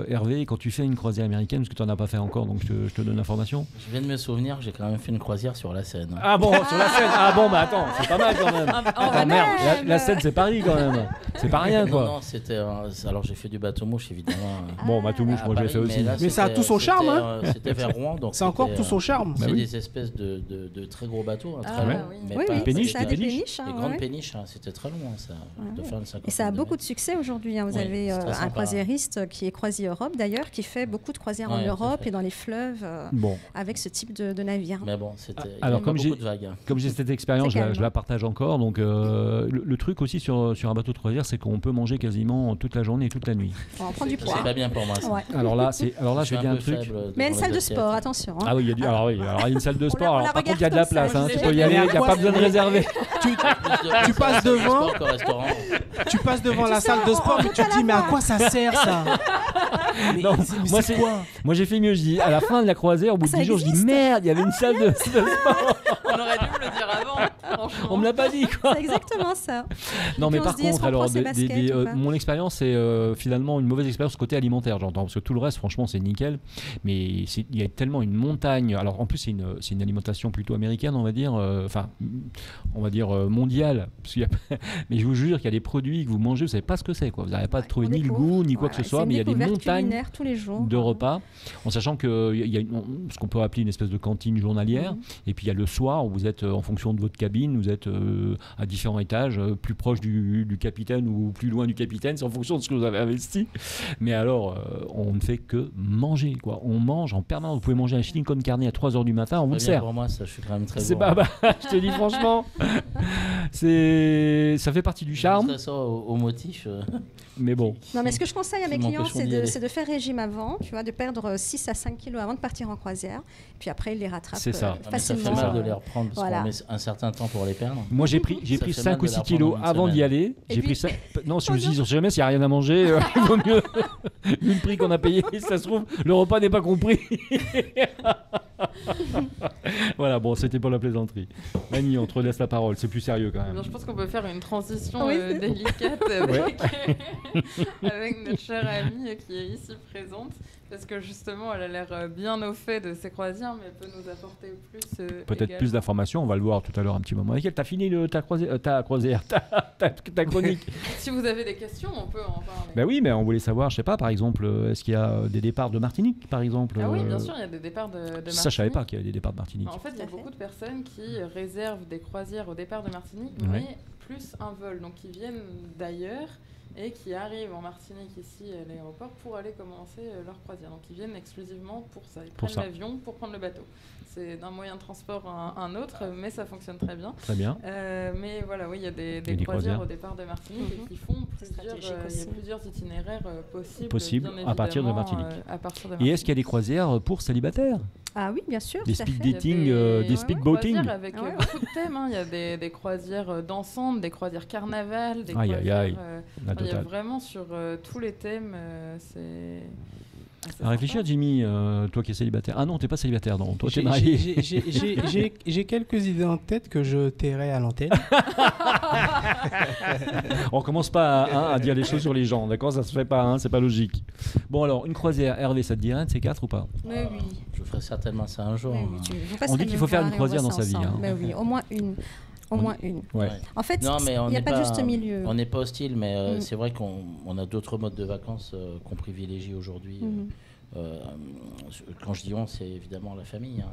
Hervé, quand tu fais une croisière américaine, parce que tu n'en as pas fait encore, donc je te donne l'information. Je viens de me souvenir, j'ai quand même fait une croisière sur la Seine. Ah bon, sur la Seine. Ah bon, bah attends, c'est pas mal quand même. Attends, merde, la Seine, c'est Paris quand même. C'est pas rien, quoi. Non, c'était... alors j'ai fait du bateau-mouche, évidemment. Bon, bateau-mouche, moi je l'ai fait aussi. Mais ça a tout son charme, hein. C'était vers Rouen, donc... C'est encore tout son charme. C'est des espèces de très gros bateaux, très longs. Oui, des péniches. Des grandes péniches, c'était très long, ça. Et ça a beaucoup de succès aujourd'hui. Vous avez un croisiériste qui est Croisier Europe d'ailleurs, qui fait beaucoup de croisières en Europe et dans les fleuves avec ce type de navire. Mais bon, c'était alors beaucoup de vagues. Comme j'ai cette expérience, je la partage encore. Donc le truc aussi sur un bateau de croisière, c'est qu'on peut manger quasiment toute la journée et toute la nuit. On prend du poids. C'est pas bien pour moi. Ça. Ouais. Alors là, je vais dire un truc. Mais une salle de sport, attention. Hein. Ah oui, il y a une salle de sport. Alors, par contre, il y a de la place. Tu peux y aller, il n'y a pas besoin de réserver. Tu passes devant. Tu passes devant la salle de sport, mais tu te dis, mais à quoi ça sert ça? Non, moi j'ai fait mieux. Je dis à la fin de la croisière, au bout de 10 jours, je dis merde, il y avait une salle de sport. On aurait dû me le dire avant. On me l'a pas dit, quoi. C'est exactement ça. Non, mais par contre, alors mon expérience, c'est finalement une mauvaise expérience côté alimentaire, j'entends, parce que tout le reste, franchement, c'est nickel. Mais il y a tellement une montagne. Alors en plus, c'est une alimentation plutôt américaine, on va dire, mondiale. Parce mais je vous jure qu'il y a des produits que vous mangez, vous savez pas ce que c'est, quoi. Vous n'avez pas trouvé ni le goût ni quoi que ce soit, mais il y a des montagnes tous les jours, de repas, en sachant qu'il y a ce qu'on peut appeler une espèce de cantine journalière, et puis il y a le soir où vous êtes en fonction de votre cabine, vous êtes à différents étages, plus proche du capitaine ou plus loin du capitaine, c'est en fonction de ce que vous avez investi. Mais alors, on ne fait que manger, quoi. On mange en permanence. Vous pouvez manger un chili con carne à 3h du matin, on vous le sert. Pour moi, ça, je suis quand même très c'est bon. Je te dis franchement, ça fait partie du charme. Ça au motif. Mais bon. Non, mais ce que je conseille à mes clients, c'est de faire régime avant, tu vois, de perdre 6 à 5 kilos avant de partir en croisière. Puis après, ils les rattrapent facilement. Ça fait mal de les reprendre parce qu'on met un certain temps pour les perdre. Moi, j'ai pris 5 ou 6 kilos avant d'y aller. J'ai pris 5... Non, je me suis dit, jamais, s'il n'y a rien à manger, il vaut mieux. Vu le prix qu'on a payé, ça se trouve, le repas n'est pas compris. Voilà, bon, c'était pour la plaisanterie. Annie, on te laisse la parole, c'est plus sérieux quand même. Alors, je pense qu'on peut faire une transition délicate avec notre chère amie qui est ici présente, parce que justement, elle a l'air bien au fait de ses croisières, mais elle peut nous apporter plus. Peut-être plus d'informations, on va le voir tout à l'heure un petit moment avec elle. T'as fini ta croisière, ta chronique. Si vous avez des questions, on peut en parler. Ben oui, mais on voulait savoir, je sais pas, par exemple, est-ce qu'il y a des départs de Martinique, par exemple? Ah oui, bien sûr, il y a des départs de Martinique. Ça, je savais pas qu'il y avait des départs de Martinique. En fait, il y a beaucoup de personnes qui réservent des croisières au départ de Martinique, mais plus un vol, donc ils viennent d'ailleurs et qui arrivent en Martinique ici à l'aéroport pour aller commencer leur croisière. Donc ils viennent exclusivement pour ça. Ils prennent l'avion pour prendre le bateau. C'est d'un moyen de transport à un autre, mais ça fonctionne très bien. Très bien. Mais voilà, oui, il y a des croisières au départ de Martinique et qui font plusieurs itinéraires possibles à partir de Martinique. Et est-ce qu'il y a des croisières pour célibataires? Ah oui, bien sûr. Des speed dating, des speed boating. Avec beaucoup de thèmes. Il y a des croisières dansantes, des croisières carnaval, des croisières. Il y a vraiment sur tous les thèmes. À réfléchir, Jimmy, toi qui es célibataire. Ah non, t'es pas célibataire, non. Toi, t'es marié. J'ai quelques idées en tête que je tairai à l'antenne. On commence pas à dire les choses sur les gens, d'accord? Ça se fait pas, c'est pas logique. Bon alors, une croisière, Hervé, ça te dirait un de ces 4 ou pas? Mais oui. Je ferai certainement ça un jour. On dit qu'il faut faire une croisière dans sa vie. Mais oui, au moins une. Au moins une. Ouais. En fait, il n'y a pas de juste milieu. On n'est pas hostile, mais c'est vrai qu'on a d'autres modes de vacances qu'on privilégie aujourd'hui. Quand je dis on, c'est évidemment la famille.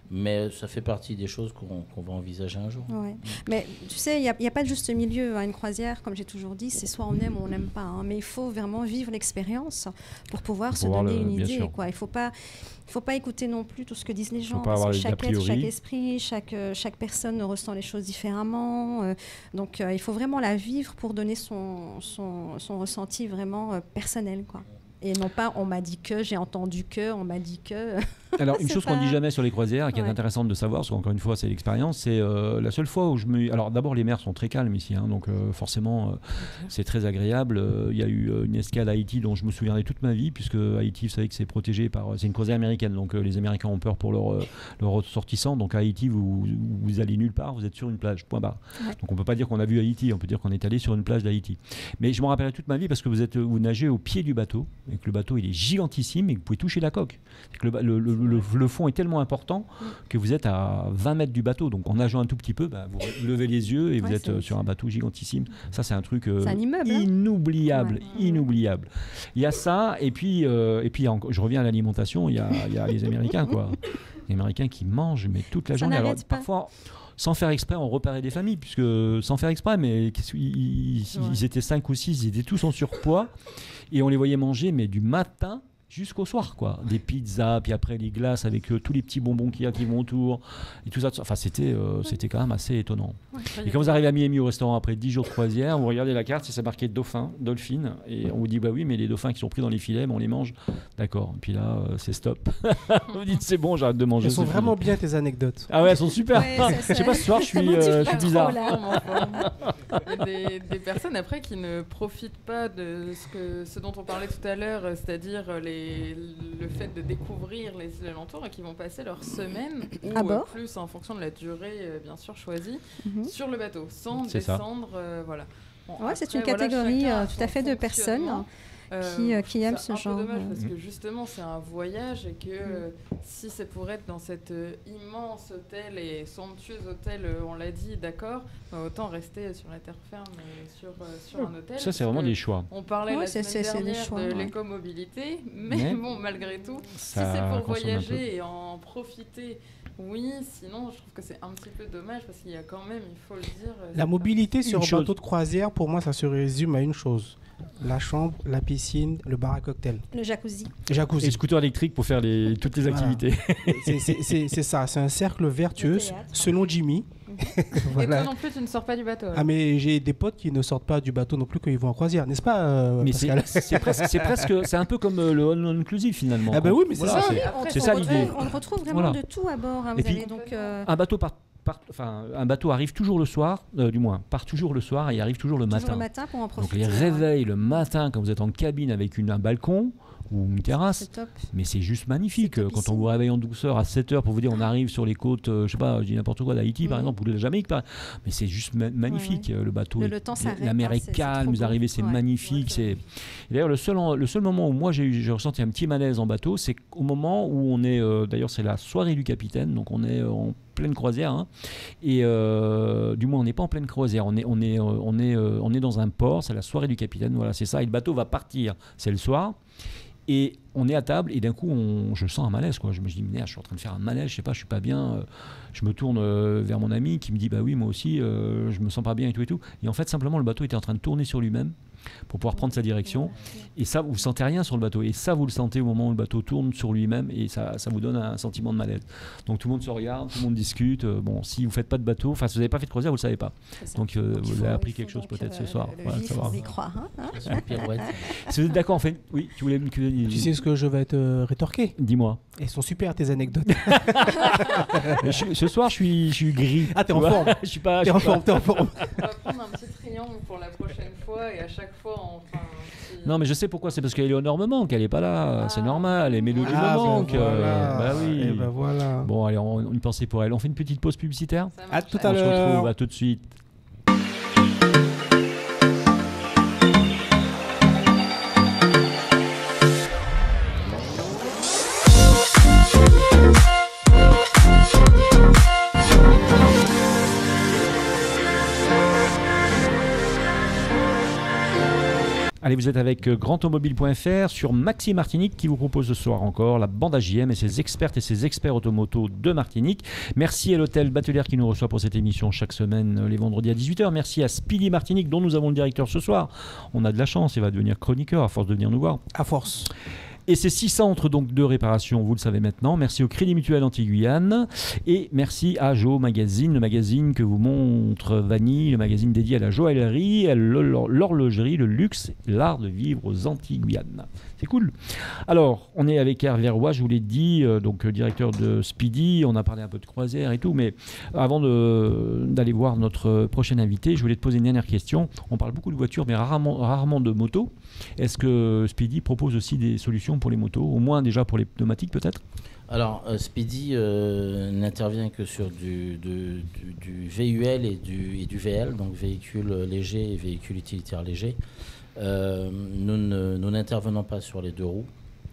Mais ça fait partie des choses qu'on va envisager un jour. Ouais. Mais tu sais, il n'y a pas de juste milieu à une croisière, comme j'ai toujours dit, c'est soit on aime ou on n'aime pas. Mais il faut vraiment vivre l'expérience pour pouvoir se donner une idée. Quoi. Il ne faut pas écouter non plus tout ce que disent les gens, parce que chaque être, chaque esprit, chaque personne ressent les choses différemment. Donc il faut vraiment la vivre pour donner son ressenti vraiment personnel, quoi. Et non pas on m'a dit que, j'ai entendu que, on m'a dit que... Alors, une chose qu'on ne dit jamais sur les croisières, qui est intéressante de savoir, parce qu'encore une fois, c'est l'expérience, c'est la seule fois où Alors, d'abord, les mers sont très calmes ici, hein, donc forcément, c'est très agréable. Il y a eu une escale à Haïti dont je me souviendrai toute ma vie, puisque Haïti, vous savez que c'est protégé par... C'est une croisière américaine, donc les Américains ont peur pour leurs ressortissants. Donc, à Haïti, vous allez nulle part, vous êtes sur une plage, point barre. Ouais. Donc, on ne peut pas dire qu'on a vu Haïti, on peut dire qu'on est allé sur une plage d'Haïti. Mais je m'en rappellerai toute ma vie, parce que vous nagez au pied du bateau, et que le bateau, il est gigantissime, et que vous pouvez toucher la coque. Le fond est tellement important que vous êtes à 20 mètres du bateau. Donc en nageant un tout petit peu, vous levez les yeux et vous êtes sur un bateau gigantissime. Ça, c'est un truc un immeuble, inoubliable. Inoubliable. Il y a ça, et puis je reviens à l'alimentation, il y a les Américains, quoi. Les Américains qui mangent mais toute la journée. Alors, parfois, sans faire exprès, on repérait des familles, puisque sans faire exprès, mais ils étaient 5 ou 6, ils étaient tous en surpoids, et on les voyait manger, mais du matin jusqu'au soir, quoi. Des pizzas, puis après les glaces avec tous les petits bonbons qu'il y a qui vont autour, et tout ça. Enfin, c'était quand même assez étonnant. Ouais, et quand vous arrivez à Miami au restaurant après 10 jours de croisière, vous regardez la carte, c'est marqué dolphin, et on vous dit, bah oui, mais les dauphins qui sont pris dans les filets, on les mange. D'accord. Et puis là, c'est stop. Vous dites, c'est bon, j'arrête de manger. Elles sont vraiment bien, tes anecdotes. Ah ouais, elles sont super. Je sais pas, ce soir, je suis bizarre. Il y a des personnes après qui ne profitent pas de ce dont on parlait tout à l'heure, c'est-à-dire le fait de découvrir les alentours, et qui vont passer leur semaine ou plus en fonction de la durée bien sûr choisie sur le bateau sans descendre. Voilà. Bon, ouais, c'est une catégorie tout à fait de personnes qui aiment ce genre. C'est un peu dommage parce que justement c'est un voyage, et que si c'est pour être dans cet immense hôtel et somptueux hôtel, on l'a dit, d'accord, autant rester sur la terre ferme sur un hôtel. Ça, c'est vraiment des choix. On parlait la semaine dernière de l'écomobilité, mais bon, malgré tout, si c'est pour voyager et en profiter, oui, sinon je trouve que c'est un petit peu dommage, parce qu'il y a quand même, il faut le dire... La mobilité sur un bateau de croisière, pour moi, ça se résume à une chose. La chambre, la piscine, le bar à cocktail. Le jacuzzi. Et le scooter électrique pour faire toutes les activités. C'est ça, c'est un cercle vertueux, selon Jimmy. Voilà. Et toi non plus, tu ne sors pas du bateau. Ah, mais j'ai des potes qui ne sortent pas du bateau non plus quand ils vont en croisière, n'est-ce pas mais c'est un peu comme le all-inclusive finalement. Ah bah oui, mais c'est ça. C'est ça l'idée. On retrouve vraiment de tout à bord. Vous avez donc un bateau arrive toujours le soir, part toujours le soir et arrive toujours le matin. Toujours le matin pour en profiter. Donc les réveils le matin quand vous êtes en cabine avec un balcon ou une terrasse, mais c'est juste magnifique. Quand on vous réveille en douceur à 7h pour vous dire on arrive sur les côtes, je sais pas, je dis n'importe quoi, d'Haïti par exemple, ou de la Jamaïque, mais c'est juste magnifique. Le bateau, la mer est calme, vous arrivez, c'est magnifique. D'ailleurs, le seul moment où moi j'ai ressenti un petit malaise en bateau, c'est au moment où on est, d'ailleurs c'est la soirée du capitaine, donc on est en pleine croisière, hein, et du moins on n'est pas en pleine croisière, on est dans un port, c'est la soirée du capitaine, voilà, c'est ça, et le bateau va partir, c'est le soir. Et on est à table, et d'un coup, je sens un malaise, quoi. Je me dis, merde, je suis en train de faire un malaise, je sais pas, je suis pas bien. Je me tourne vers mon ami qui me dit, bah oui, moi aussi, je me sens pas bien et tout et tout. Et en fait, simplement, le bateau était en train de tourner sur lui-même pour pouvoir prendre sa direction. Et ça, vous sentez rien sur le bateau. Et ça, vous le sentez au moment où le bateau tourne sur lui-même, et ça vous donne un sentiment de malaise. Donc tout le monde se regarde, tout le monde discute. Bon, si vous faites pas de bateau, enfin, si vous n'avez pas fait de croisière, vous le savez pas. Donc vous avez appris quelque chose peut-être ce soir. Voilà, savoir. Y croire, hein. Si vous êtes d'accord, en fait, oui, tu voulais. Tu sais ce que je vais te rétorquer? Dis-moi. Elles sont super tes anecdotes. Ce soir, je suis gris. Ah, t'es en forme. Je suis pas. T'es en forme. On va prendre un petit triangle pour la prochaine fois, et à chaque fois, enfin. Non, mais je sais pourquoi. C'est parce qu'Éléonore me manque. Elle est pas là. C'est normal. Et Mélodie me manque. Bah oui. Et ben voilà. Bon, allez, une pensée pour elle. On fait une petite pause publicitaire. À tout à l'heure. On se retrouve. À tout de suite. Allez, vous êtes avec grandautomobile.fr sur Maxi Martinique qui vous propose ce soir encore la bande AJM et ses expertes et ses experts automoto de Martinique. Merci à l'hôtel Batelière qui nous reçoit pour cette émission chaque semaine les vendredis à 18h. Merci à Speedy Martinique dont nous avons le directeur ce soir. On a de la chance, il va devenir chroniqueur à force de venir nous voir. À force. Et ces 6 centres donc, de réparation, vous le savez maintenant. Merci au Crédit Mutuel Anti-Guyane. Et merci à Jo Magazine, le magazine que vous montre Vanille, le magazine dédié à la joaillerie, à l'horlogerie, le luxe, l'art de vivre aux Antilles-Guyane. C'est cool. Alors, on est avec Hervé Roy, je vous l'ai dit, donc directeur de Speedy. On a parlé un peu de croisière et tout, mais avant d'aller voir notre prochain invité, je voulais te poser une dernière question. On parle beaucoup de voitures, mais rarement de motos. Est-ce que Speedy propose aussi des solutions pour les motos, au moins déjà pour les pneumatiques peut-être? Alors, Speedy n'intervient que sur du VUL et du VL, donc véhicules légers et véhicules utilitaires légers. Nous n'intervenons pas sur les 2 roues.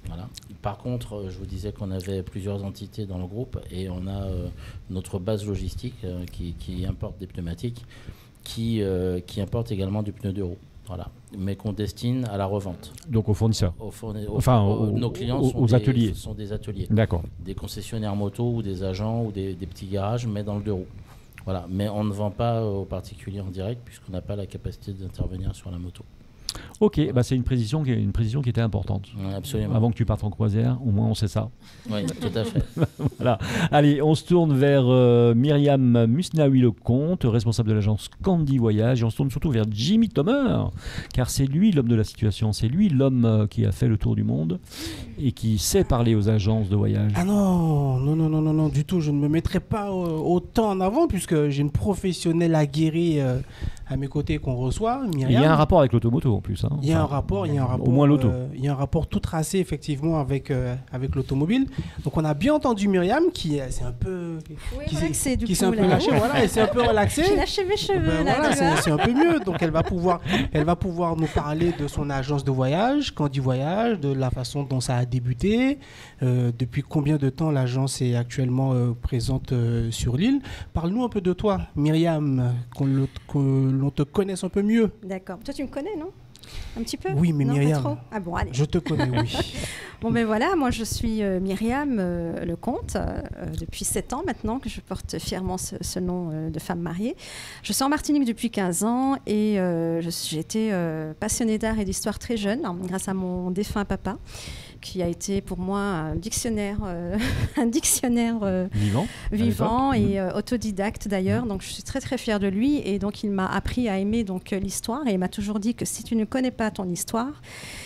Voilà. Par contre, je vous disais qu'on avait plusieurs entités dans le groupe et on a notre base logistique qui importe des pneumatiques, qui importe également du pneu 2 roues. Voilà. Mais qu'on destine à la revente. Donc aux fournisseurs. Nos clients sont des ateliers. D'accord. Des concessionnaires moto ou des agents ou des petits garages, mais dans le 2 roues. Voilà. Mais on ne vend pas aux particuliers en direct puisqu'on n'a pas la capacité d'intervenir sur la moto. Ok, bah c'est une précision qui était importante. Ouais, absolument. Avant que tu partes en croisière, au moins on sait ça. Oui, tout à fait. Voilà. Allez, on se tourne vers Myriam Musnaoui-Lecomte, responsable de l'agence Candy Voyage, et on se tourne surtout vers Jimmy Thomer, car c'est lui l'homme de la situation, c'est lui l'homme qui a fait le tour du monde et qui sait parler aux agences de voyage. Ah non, du tout, je ne me mettrai pas autant en avant puisque j'ai une professionnelle aguerrie à mes côtés qu'on reçoit, Myriam. Il y a un rapport avec l'automoto en plus. Il y a un rapport. Au moins l'auto. Il y a un rapport tout tracé effectivement avec l'automobile. Donc on a bien entendu Myriam qui s'est un peu lâchée, voilà, elle s'est un peu relaxée. J'ai lâché mes cheveux. C'est un peu mieux. Donc elle va pouvoir nous parler de son agence de voyage, Candy Voyage, de la façon dont ça a débuté, depuis combien de temps l'agence est actuellement présente sur l'île. Parle-nous un peu de toi, Myriam, que l'on te connaisse un peu mieux. D'accord. Toi, tu me connais, non? Un petit peu? Oui, mais non, Myriam, ah bon, allez. Je te connais, oui. Bon, ben voilà, moi je suis Myriam Lecomte, depuis 7 ans maintenant que je porte fièrement ce nom de femme mariée. Je suis en Martinique depuis 15 ans et j'ai été passionnée d'art et d'histoire très jeune, grâce à mon défunt papa, qui a été pour moi un dictionnaire vivant et autodidacte d'ailleurs. Donc je suis très très fière de lui et donc il m'a appris à aimer donc l'histoire et il m'a toujours dit que si tu ne connais pas ton histoire,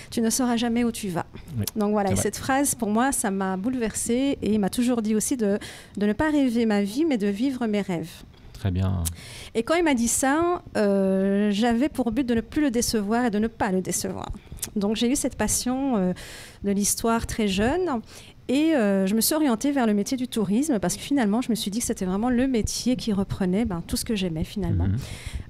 tu ne sauras jamais où tu vas. Oui, donc voilà, et cette phrase pour moi ça m'a bouleversée et il m'a toujours dit aussi de ne pas rêver ma vie mais de vivre mes rêves. Très bien. Et quand il m'a dit ça, j'avais pour but de ne plus le décevoir et de ne pas le décevoir. Donc j'ai eu cette passion de l'histoire très jeune et je me suis orientée vers le métier du tourisme parce que finalement je me suis dit que c'était vraiment le métier qui reprenait tout ce que j'aimais finalement.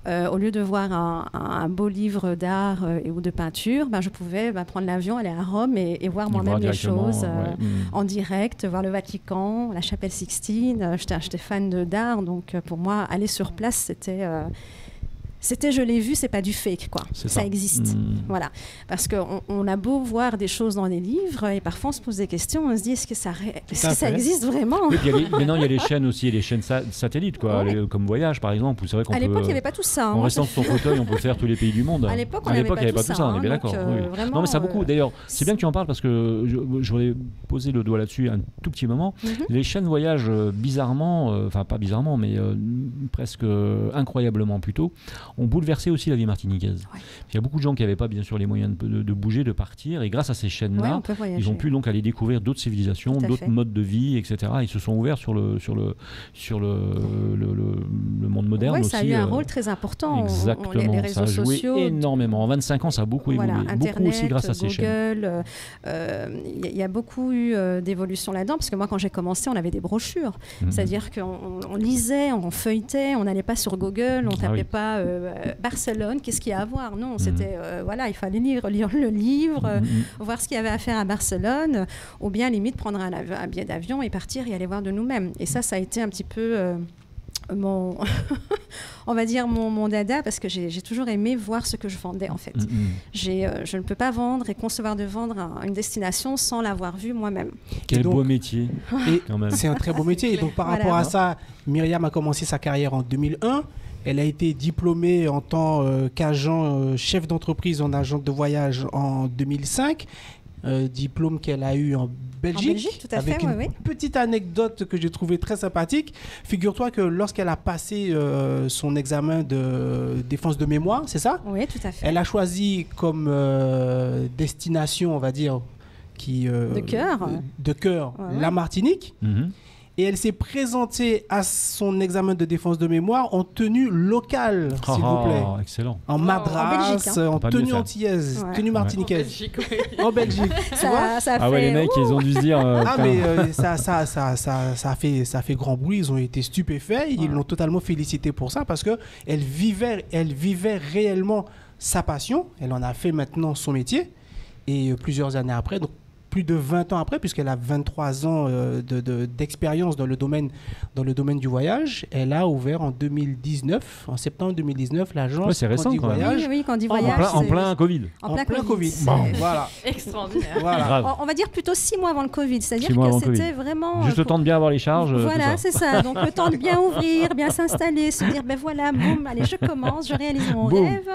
Au lieu de voir un beau livre d'art ou de peinture, je pouvais prendre l'avion, aller à Rome et voir moi-même les choses en direct, voir le Vatican, la chapelle Sixtine. J'étais fan d'art, donc pour moi aller sur place c'était je l'ai vu, c'est pas du fake, quoi. Ça existe. Voilà. Parce qu'on a beau voir des choses dans des livres et parfois on se pose des questions, on se dit est-ce que ça existe vraiment? Oui, maintenant il y a les chaînes aussi, les chaînes satellites, quoi, comme Voyage par exemple. Vous savez qu'on à l'époque il n'y avait pas tout ça. En restant sur son fauteuil, on peut faire tous les pays du monde. À l'époque il n'y avait pas tout ça. On est bien d'accord. Non mais ça a beaucoup. D'ailleurs, c'est bien que tu en parles parce que je voulais poser le doigt là-dessus un tout petit moment. Les chaînes Voyage, bizarrement, enfin pas bizarrement, mais presque incroyablement plutôt, ont bouleversé aussi la vie martiniquaise. Il y a beaucoup de gens qui n'avaient pas bien sûr les moyens de bouger, de partir, et grâce à ces chaînes-là, ils ont pu donc aller découvrir d'autres civilisations, d'autres modes de vie, etc. Ils se sont ouverts sur le monde moderne aussi. Ça a eu un rôle très important. Exactement, les réseaux ça a joué sociaux, énormément. En 25 ans, ça a beaucoup évolué. Internet, beaucoup aussi grâce à ces chaînes. Il y a beaucoup eu d'évolution là-dedans, parce que moi, quand j'ai commencé, on avait des brochures. C'est-à-dire qu'on lisait, on feuilletait, on n'allait pas sur Google, on tapait pas Barcelone, qu'est-ce qu'il y a à voir? Non, c'était il fallait lire le livre, voir ce qu'il y avait à faire à Barcelone, ou bien limite prendre un billet d'avion et partir et aller voir de nous-mêmes. Et ça a été un petit peu on va dire mon dada, parce que j'ai toujours aimé voir ce que je vendais en fait. Je ne peux pas vendre et concevoir de vendre une destination sans l'avoir vue moi-même. Quel beau métier. C'est un très beau métier. Et donc par rapport à ça, Myriam a commencé sa carrière en 2001. Elle a été diplômée en tant qu'agent chef d'entreprise en agent de voyage en 2005. diplôme qu'elle a eu en Belgique, tout à avec fait, une petite anecdote que j'ai trouvée très sympathique. Figure-toi que lorsqu'elle a passé son examen de défense de mémoire, c'est ça? Oui, tout à fait. Elle a choisi comme destination, on va dire, de cœur, la Martinique. Et elle s'est présentée à son examen de défense de mémoire en tenue locale, s'il vous plaît. Excellent. En madras, en tenue antillaise, tenue martiniquaise. En Belgique. Les mecs, ils ont dû se dire... ça a fait grand bruit. Ils ont été stupéfaits. Ils l'ont totalement félicité pour ça parce qu'elle vivait réellement sa passion. Elle en a fait maintenant son métier. Et plusieurs années après, donc plus de 20 ans après, puisqu'elle a 23 ans d'expérience dans le domaine du voyage, elle a ouvert en septembre 2019, l'agence Candy Voyage. Oui, Candy Voyage. En plein Covid. En plein Covid. Voilà. Extraordinaire. Voilà. On va dire plutôt 6 mois avant le Covid, c'est-à-dire que c'était vraiment... Juste le temps de bien avoir les charges. Voilà, c'est ça. Donc le temps de bien ouvrir, bien s'installer, se dire, ben voilà, boum, allez, je commence, je réalise mon rêve.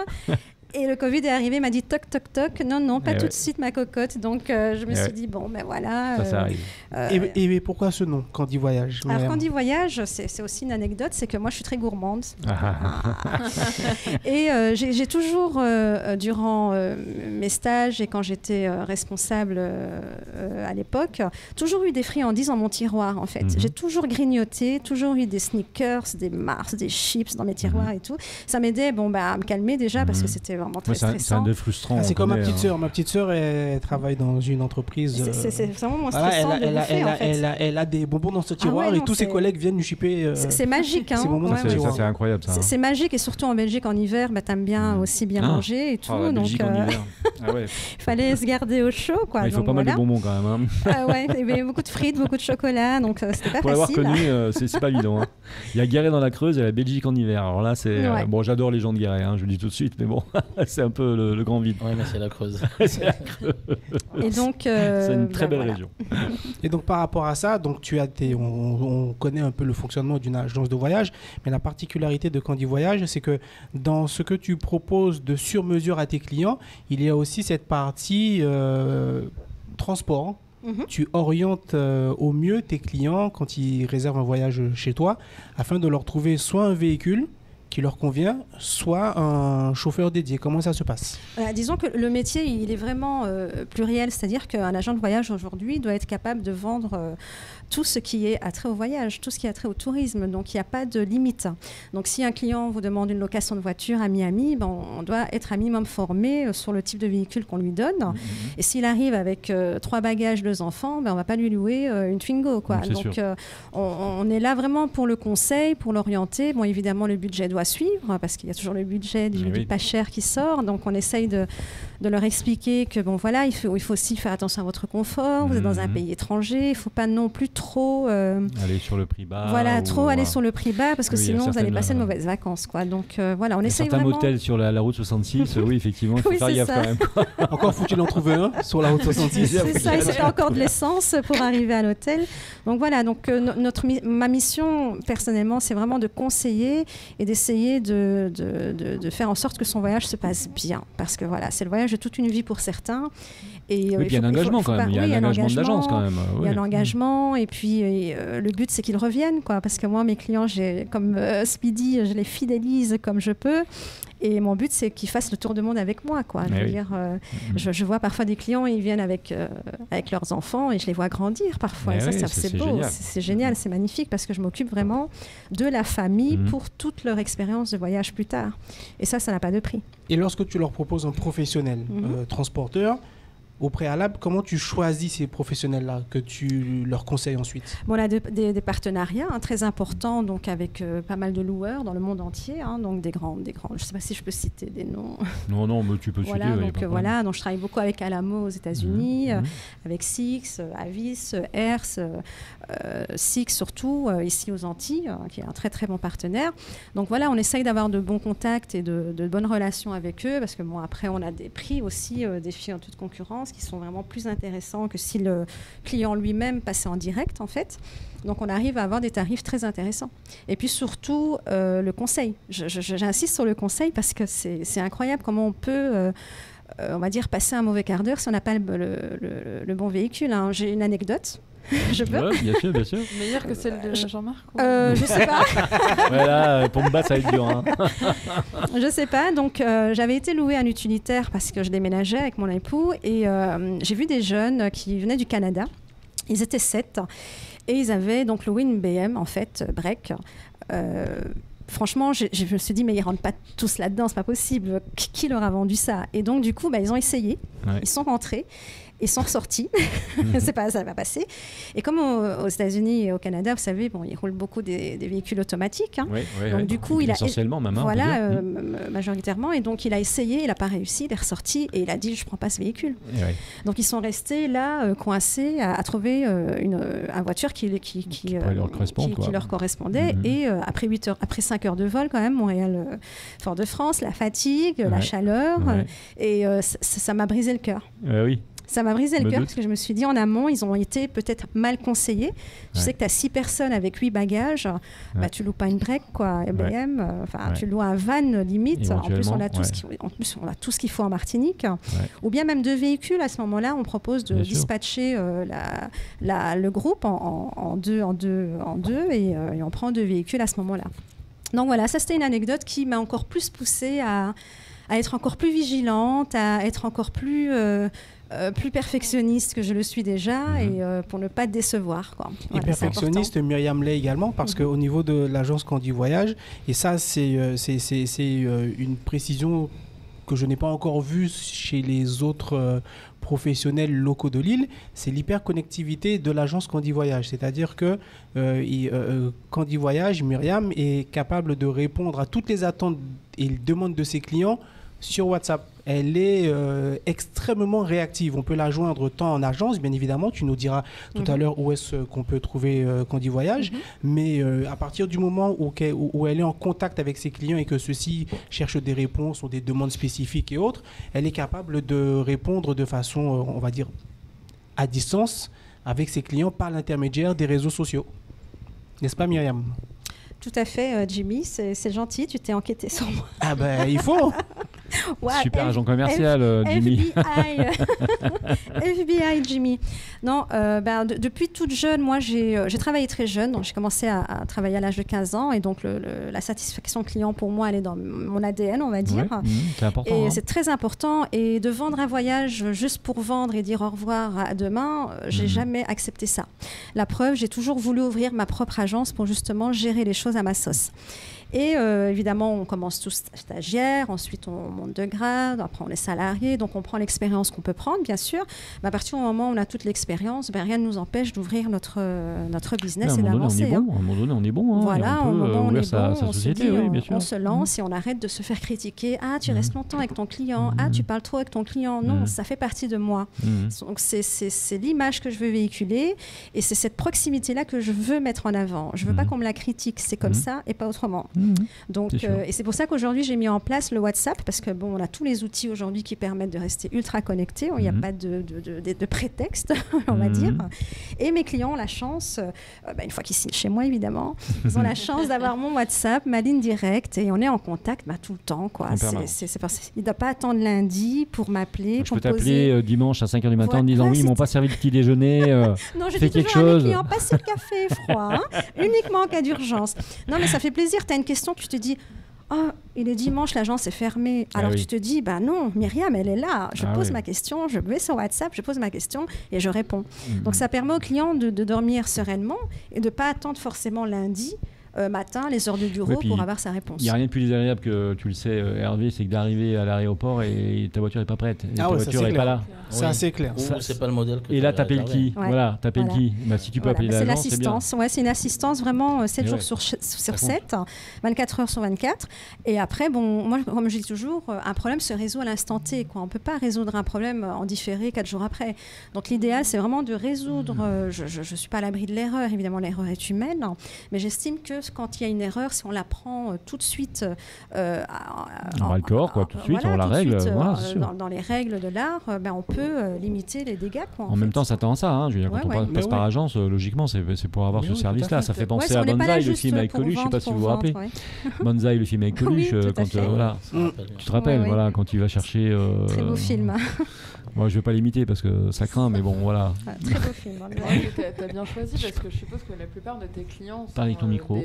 Et le Covid est arrivé, m'a dit toc, toc, toc. Non, pas tout de suite, ma cocotte. Donc, je me suis dit, bon, ben voilà. Ça arrive. Et pourquoi ce nom, Candy Voyage? Alors, Candy Voyage, c'est aussi une anecdote, c'est que moi, je suis très gourmande. Et j'ai toujours, durant mes stages et quand j'étais responsable à l'époque, toujours eu des friandises dans mon tiroir, en fait. J'ai toujours grignoté, toujours eu des sneakers, des Mars, des chips dans mes tiroirs et tout. Ça m'aidait à me calmer déjà parce que c'était vraiment très stressant. C'est un peu frustrant. C'est comme ma petite sœur. Ma petite sœur, elle travaille dans une entreprise. C'est vraiment moins stressant de bouffer, en fait. Elle a des bonbons dans ce tiroir et tous ses collègues viennent lui chipper. C'est magique. Hein. C'est incroyable. C'est magique et surtout en Belgique en hiver, t'aimes bien aussi bien manger et tout. Donc, il fallait se garder au chaud. Il faut pas mal de bonbons quand même. Il y avait beaucoup de frites, beaucoup de chocolat, donc c'était pas facile. Pour l'avoir connu, c'est pas évident. Il y a Guéret dans la Creuse et la Belgique en hiver. Alors là, c'est bon, j'adore les gens de Guéret, je le dis tout de suite, mais bon, c'est un peu le grand vide. Ouais, mais c'est la Creuse. C'est la Creuse. Et donc, c'est une très belle région. Et donc par rapport à ça, donc on connaît un peu le fonctionnement d'une agence de voyage, mais la particularité de Candy Voyage, c'est que dans ce que tu proposes de sur-mesure à tes clients, il y a aussi cette partie transport. Tu orientes au mieux tes clients quand ils réservent un voyage chez toi afin de leur trouver soit un véhicule qui leur convient, soit un chauffeur dédié. Comment ça se passe? Disons que le métier, il est vraiment pluriel, c'est-à-dire qu'un agent de voyage aujourd'hui doit être capable de vendre tout ce qui est attrait au voyage, tout ce qui est attrait au tourisme. Donc, il n'y a pas de limite. Donc, si un client vous demande une location de voiture à Miami, on doit être un minimum formé sur le type de véhicule qu'on lui donne. Et s'il arrive avec 3 bagages, 2 enfants, on ne va pas lui louer une Twingo, quoi. Donc, on est là vraiment pour le conseil, pour l'orienter. Bon, évidemment, le budget doit suivre parce qu'il y a toujours le budget du pas cher qui sort. Donc, on essaye de leur expliquer que, bon, voilà, il faut aussi faire attention à votre confort. Vous êtes dans un pays étranger. Il ne faut pas non plus trop aller sur le prix bas. Voilà, aller sur le prix bas parce que sinon vous allez passer de mauvaises vacances, quoi. Donc voilà, on essaye vraiment. Certains motels sur la route 66, oui, effectivement, il faut faire gaffe quand même. Encore faut-il en trouver un sur la route 66. C'est ça, et c'était encore de l'essence pour arriver à l'hôtel. Donc voilà, donc ma mission personnellement, c'est vraiment de conseiller et d'essayer de faire en sorte que son voyage se passe bien, parce que voilà, c'est le voyage de toute une vie pour certains. Et puis il y a un engagement quand même, il y a un engagement de l'agence quand même. Il y a l'engagement et puis le but c'est qu'ils reviennent, quoi, parce que moi mes clients, comme Speedy, je les fidélise comme je peux. Et mon but, c'est qu'ils fassent le tour du monde avec moi, quoi. Je vois parfois des clients, ils viennent avec leurs enfants et je les vois grandir parfois. Et ça c'est beau, c'est génial, c'est magnifique parce que je m'occupe vraiment de la famille pour toute leur expérience de voyage plus tard. Et ça n'a pas de prix. Et lorsque tu leur proposes un professionnel transporteur, au préalable, comment tu choisis ces professionnels-là que tu leur conseilles ensuite? Bon, on a des partenariats très importants, donc avec pas mal de loueurs dans le monde entier, donc des grands. Je ne sais pas si je peux citer des noms. Non, mais tu peux citer. Donc je travaille beaucoup avec Alamo aux États-Unis, avec Six, Avis, Hertz, Six surtout ici aux Antilles, qui est un très très bon partenaire. Donc voilà, on essaye d'avoir de bons contacts et de bonnes relations avec eux, parce que bon, après on a des prix aussi, des filles en toute concurrence, qui sont vraiment plus intéressants que si le client lui-même passait en direct, en fait. Donc, on arrive à avoir des tarifs très intéressants. Et puis, surtout, le conseil. J'insiste sur le conseil parce que c'est incroyable comment on peut on va dire, passer un mauvais quart d'heure si on n'a pas le bon véhicule. Hein. J'ai une anecdote. Je peux. Ouais, bien sûr, bien sûr. Meilleure que celle de Jean-Marc je sais pas. Voilà, pour me battre, ça va être dur. Hein. Je sais pas. Donc, j'avais été louée un utilitaire parce que je déménageais avec mon époux et j'ai vu des jeunes qui venaient du Canada. Ils étaient 7 et ils avaient donc loué une BM, en fait, break. Franchement, je me suis dit, mais ils ne rentrent pas tous là-dedans, c'est pas possible. Qui leur a vendu ça? Et donc, du coup, ils ont essayé. Ouais. Ils sont rentrés. Ils sont ressortis. Ça va passer. Et comme aux États-Unis et au Canada, vous savez, ils roulent beaucoup des véhicules automatiques. Hein. Donc, du coup, essentiellement, même. Voilà, majoritairement. Et donc, il a essayé, il n'a pas réussi, il est ressorti et il a dit, je ne prends pas ce véhicule. Donc, ils sont restés là, coincés, à trouver une voiture qui leur correspondait. Et après 5 heures de vol, quand même, Montréal, Fort-de-France, la fatigue, la chaleur. Et ça m'a brisé le cœur. Oui. Ça m'a brisé le cœur parce que je me suis dit en amont, ils ont été peut-être mal conseillés. Tu sais que tu as 6 personnes avec 8 bagages, tu loues pas une break, quoi, BM, tu loues un van limite. En plus, on a tout ce qu'il faut en Martinique. Ou bien même 2 véhicules. À ce moment-là, on propose de dispatcher le groupe en deux et on prend 2 véhicules à ce moment-là. Donc voilà, ça c'était une anecdote qui m'a encore plus poussée à être encore plus vigilante, à être encore plus perfectionniste que je le suis déjà et pour ne pas décevoir. Quoi. Voilà, et perfectionniste, Myriam Lay également, parce qu'au niveau de l'agence Candy Voyage, et ça c'est une précision que je n'ai pas encore vue chez les autres professionnels locaux de l'île, c'est l'hyperconnectivité de l'agence Candy Voyage. C'est-à-dire que Candy Voyage, Myriam, est capable de répondre à toutes les attentes et demandes de ses clients sur WhatsApp. Elle est extrêmement réactive. On peut la joindre tant en agence, bien évidemment. Tu nous diras tout à l'heure où est-ce qu'on peut trouver Candy Voyage. Mais à partir du moment où elle est en contact avec ses clients et que ceux-ci cherchent des réponses ou des demandes spécifiques et autres, elle est capable de répondre de façon, on va dire, à distance avec ses clients par l'intermédiaire des réseaux sociaux. N'est-ce pas, Myriam ? Tout à fait, Jimmy, c'est gentil, tu t'es enquêté sur moi. Ah ben, il faut. Super agent commercial, Jimmy. FBI, Jimmy. Non, depuis toute jeune, moi, j'ai travaillé très jeune. Donc j'ai commencé à travailler à l'âge de 15 ans. Et donc, la satisfaction client, pour moi, elle est dans mon ADN, on va dire. C'est important. Et c'est très important. Et de vendre un voyage juste pour vendre et dire au revoir à demain, j'ai jamais accepté ça. La preuve, j'ai toujours voulu ouvrir ma propre agence pour justement gérer les choses à ma sauce. Et évidemment, on commence tous stagiaires, ensuite on monte de grade, après on est salarié, donc on prend l'expérience qu'on peut prendre, bien sûr. Mais à partir du moment où on a toute l'expérience, rien ne nous empêche d'ouvrir notre business et d'avancer. À un moment donné, on est bon. Voilà, on peut ouvrir sa société, bien sûr. On se lance et on arrête de se faire critiquer. Ah, tu restes longtemps avec ton client. Ah, tu parles trop avec ton client. Non, ça fait partie de moi. Donc c'est l'image que je veux véhiculer et c'est cette proximité-là que je veux mettre en avant. Je ne veux pas qu'on me la critique, c'est comme ça et pas autrement. Donc, et c'est pour ça qu'aujourd'hui j'ai mis en place le WhatsApp parce que on a tous les outils aujourd'hui qui permettent de rester ultra connectés. Il n'y a pas de prétexte, on va dire. Et mes clients ont la chance, une fois qu'ils signent chez moi évidemment, ils ont la chance d'avoir mon WhatsApp, ma ligne directe et on est en contact tout le temps. Quoi. Il ne doit pas attendre lundi pour m'appeler. Je peux t'appeler dimanche à 5h du matin en disant oui, ils ne m'ont pas servi de petit déjeuner. Non, je dis toujours à mes clients, passez le café froid, uniquement en cas d'urgence. Non, mais ça fait plaisir. Tu as une question, tu te dis oh, il est dimanche, l'agence est fermée. Alors tu te dis, non, Myriam, elle est là. Je pose ma question, je vais sur WhatsApp, je pose ma question et je réponds. Donc ça permet aux clients de dormir sereinement et de ne pas attendre forcément lundi matin, les heures de bureau pour avoir sa réponse. Il n'y a rien de plus désagréable que, tu le sais, Hervé, c'est que d'arriver à l'aéroport et ta voiture n'est pas prête. Ta voiture n'est pas là. C'est assez clair. C'est pas le modèle que et là, t'appelles qui? Voilà, t'appelles qui? Si tu peux appeler l'agence, c'est bien. C'est l'assistance. C'est une assistance vraiment 7 jours sur 7, 24 heures sur 24. Et après, moi, comme je dis toujours, un problème se résout à l'instant T. On ne peut pas résoudre un problème en différé 4 jours après. Donc l'idéal, c'est vraiment de résoudre. Je ne suis pas à l'abri de l'erreur. Évidemment, l'erreur est humaine. Mais j'estime que quand il y a une erreur, si on la prend tout de suite en hardcore, tout de suite, on la règle. Dans les règles de l'art, on peut limiter les dégâts. En même temps, ça tend à ça. Hein. Je veux dire, quand on passe par agence, logiquement, c'est pour avoir ce service-là. Ça fait penser à Banzai, le film avec Coluche. Je ne sais pas si vous vous rappelez. Banzai, le film avec Coluche. Tu te rappelles, quand il va chercher. Très beau film. Moi, je ne vais pas l'imiter parce que ça craint, mais bon, voilà. Très beau film. Tu as bien choisi parce que je suppose que la plupart de tes clients sont avec ton micro.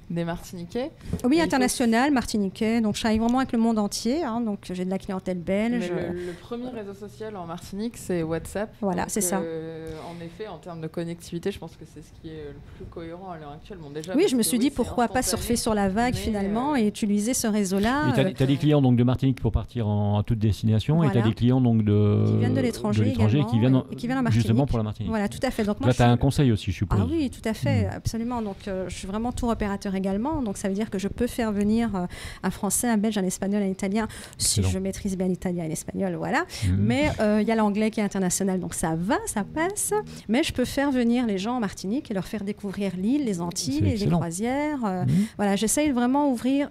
Des Martiniquais. Oui, international, martiniquais. Donc, je travaille vraiment avec le monde entier. Donc, j'ai de la clientèle belge. Le premier réseau social en Martinique, c'est WhatsApp. Voilà, c'est ça. En effet, en termes de connectivité, je pense que c'est ce qui est le plus cohérent à l'heure actuelle. Bon, déjà, oui, je me suis dit pourquoi pas surfer sur la vague finalement et utiliser ce réseau-là. Tu as des clients donc, de Martinique pour partir à toute destination et tu as des clients donc, qui viennent de l'étranger qui viennent en Martinique. Justement pour la Martinique. Voilà, tout à fait. Donc, moi, là, tu as un conseil aussi, je suppose. Ah oui, tout à fait, absolument. Donc, je suis vraiment tour opérateur également. Donc, ça veut dire que je peux faire venir un Français, un Belge, un Espagnol, un Italien, si je maîtrise bien l'italien et l'espagnol, voilà. Mais il y a l'anglais qui est international, donc ça va, ça passe. Mais je peux faire venir les gens en Martinique et leur faire découvrir l'île, les Antilles, les croisières. Voilà, j'essaye vraiment ouvrir.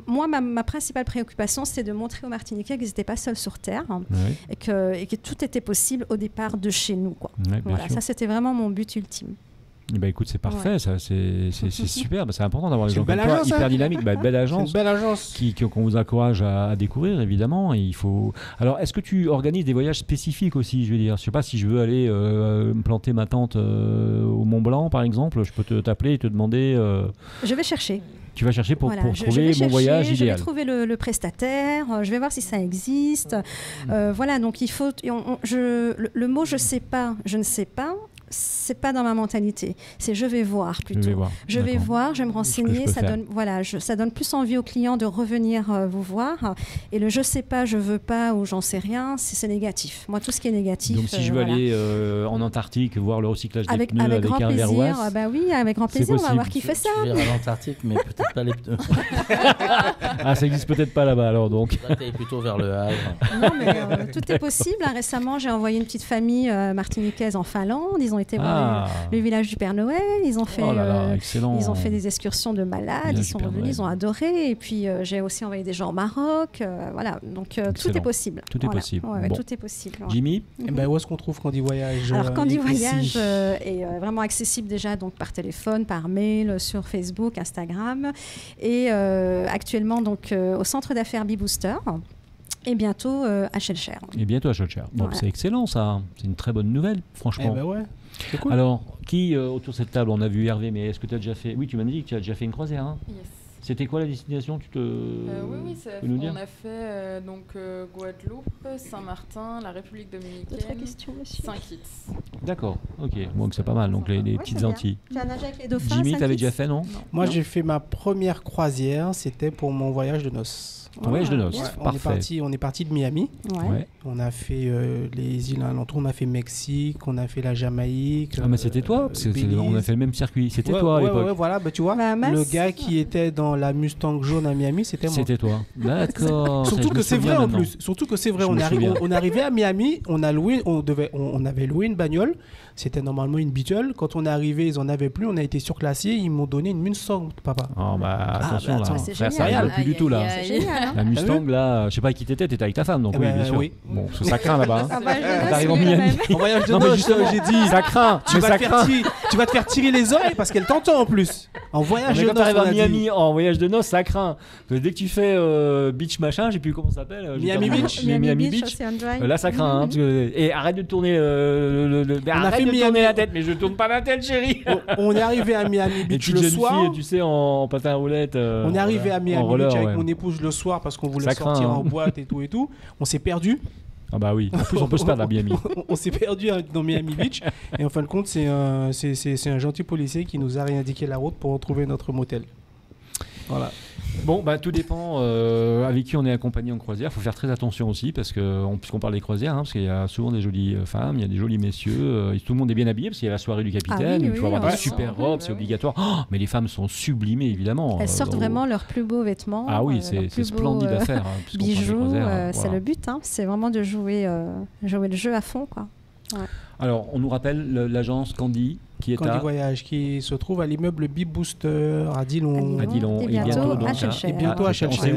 Moi, ma principale préoccupation, c'était de montrer aux Martiniquais qu'ils n'étaient pas seuls sur Terre et que tout était possible au départ de chez nous, quoi. Voilà, ça, c'était vraiment mon but ultime. Écoute, c'est parfait, ça, c'est super. C'est important d'avoir des gens comme toi, hyper dynamiques. Belle agence, une belle agence qu'on vous encourage à découvrir, évidemment. Et il faut. Alors, est-ce que tu organises des voyages spécifiques aussi? Je veux dire, je sais pas, si je veux aller me planter ma tente au Mont Blanc, par exemple, je peux t'appeler et te demander. Je vais chercher. Tu vas chercher pour trouver mon voyage idéal. Je vais trouver le prestataire, je vais voir si ça existe. Voilà, donc il faut. Le mot je sais pas, je ne sais pas. C'est pas dans ma mentalité. C'est je vais voir plutôt. Je vais voir, je vais me renseigner. Ça donne plus envie aux clients de revenir vous voir. Et le je sais pas, je veux pas ou j'en sais rien, c'est négatif. Moi, tout ce qui est négatif. Donc, si je veux aller en Antarctique voir le recyclage des pneus avec grand un plaisir, Verroise, oui, avec grand plaisir, on va voir qui fait ça. Je vais à l'Antarctique, mais peut-être pas les pneus. Ça existe peut-être pas là-bas alors donc. Là, t'es plutôt vers le Havre. Non, mais tout est possible. Récemment, j'ai envoyé une petite famille martiniquaise en Finlande. Ils ont été voir le village du Père Noël. Ils ont fait, ils ont fait des excursions de malades. Ils sont revenus, ils ont adoré. Et puis j'ai aussi envoyé des gens au Maroc. Voilà, donc tout est possible. Tout est possible. Tout est possible. Jimmy, où est-ce qu'on trouve Candy Voyage? Alors Candy Voyage est vraiment accessible déjà donc par téléphone, par mail, sur Facebook, Instagram, et actuellement donc au centre d'affaires B-Booster. Et bientôt à Shellshare. Bon, c'est excellent ça. C'est une très bonne nouvelle, franchement. C'est cool. Alors, qui autour de cette table, on a vu Hervé, mais est-ce que tu as déjà fait... Oui, tu m'as dit que tu as déjà fait une croisière. Hein. Yes. C'était quoi la destination? Oui, on a fait Guadeloupe, Saint-Martin, la République dominicaine, Saint-Kitts. D'accord, ok. Donc c'est pas mal, donc les petites Antilles. Tu as nagé avec les dauphins? Jimmy, t'avais déjà fait, non? Moi, j'ai fait ma première croisière, c'était pour mon voyage de noces. Voyage de noces, parfait. On est parti de Miami. Ouais. On a fait les îles alentours, on a fait Mexique, on a fait la Jamaïque. Ah mais c'était toi, parce que on a fait le même circuit. C'était toi à l'époque. Ouais, voilà, tu vois, le gars qui était dans la Mustang jaune à Miami, c'était moi. C'était toi. D'accord. Surtout que c'est vrai en plus. Surtout que c'est vrai. On arrivait à Miami, on avait loué une bagnole. C'était normalement une Beetle. Quand on est arrivé, ils en avaient plus. On a été surclassés. Ils m'ont donné une Mustang, papa. Oh attention là. C'est ça arrive plus du tout là. C'est génial. La Mustang là, je sais pas avec qui t'étais avec ta femme donc oui bien sûr. Oui. Bon, ça craint là-bas. T'arrives en Miami. En voyage de noces, j'ai dit. Ça craint. Tu vas te faire tirer les oreilles parce qu'elle t'entend en plus. En voyage de noces. Quand t'arrives à Miami en voyage de noces, ça craint. Dès que tu fais beach machin, je sais plus comment ça s'appelle. Miami Beach. Miami Beach. Là ça craint. Et arrête de tourner arrête de tourner la tête, mais je tourne pas la tête, chérie. On est arrivé à Miami Beach le soir. Tu sais, en patin à roulette. On est arrivé à Miami Beach avec mon épouse le soir parce qu'on voulait sortir en boîte et tout. On s'est perdu. Ah bah oui, en plus on peut se perdre à Miami. On s'est perdu dans Miami Beach et en fin de compte c'est un gentil policier qui nous a réindiqué la route pour retrouver notre motel. Voilà. Bon, bah tout dépend avec qui on est accompagné en croisière. Il faut faire très attention aussi parce que puisqu'on parle des croisières, parce qu'il y a souvent des jolies femmes, il y a des jolis messieurs. Tout le monde est bien habillé parce qu'il y a la soirée du capitaine. Il faut avoir des super robes, c'est obligatoire. Oh, mais les femmes sont sublimées évidemment. Elles sortent vraiment leurs plus beaux vêtements. Ah oui, c'est splendide à faire. Bijoux, c'est le but. C'est vraiment de jouer le jeu à fond, quoi. Ouais. Alors, on nous rappelle l'agence Candy Candy Voyage, qui se trouve à l'immeuble Bib Booster à Dillon. Et bientôt à Schœlcher.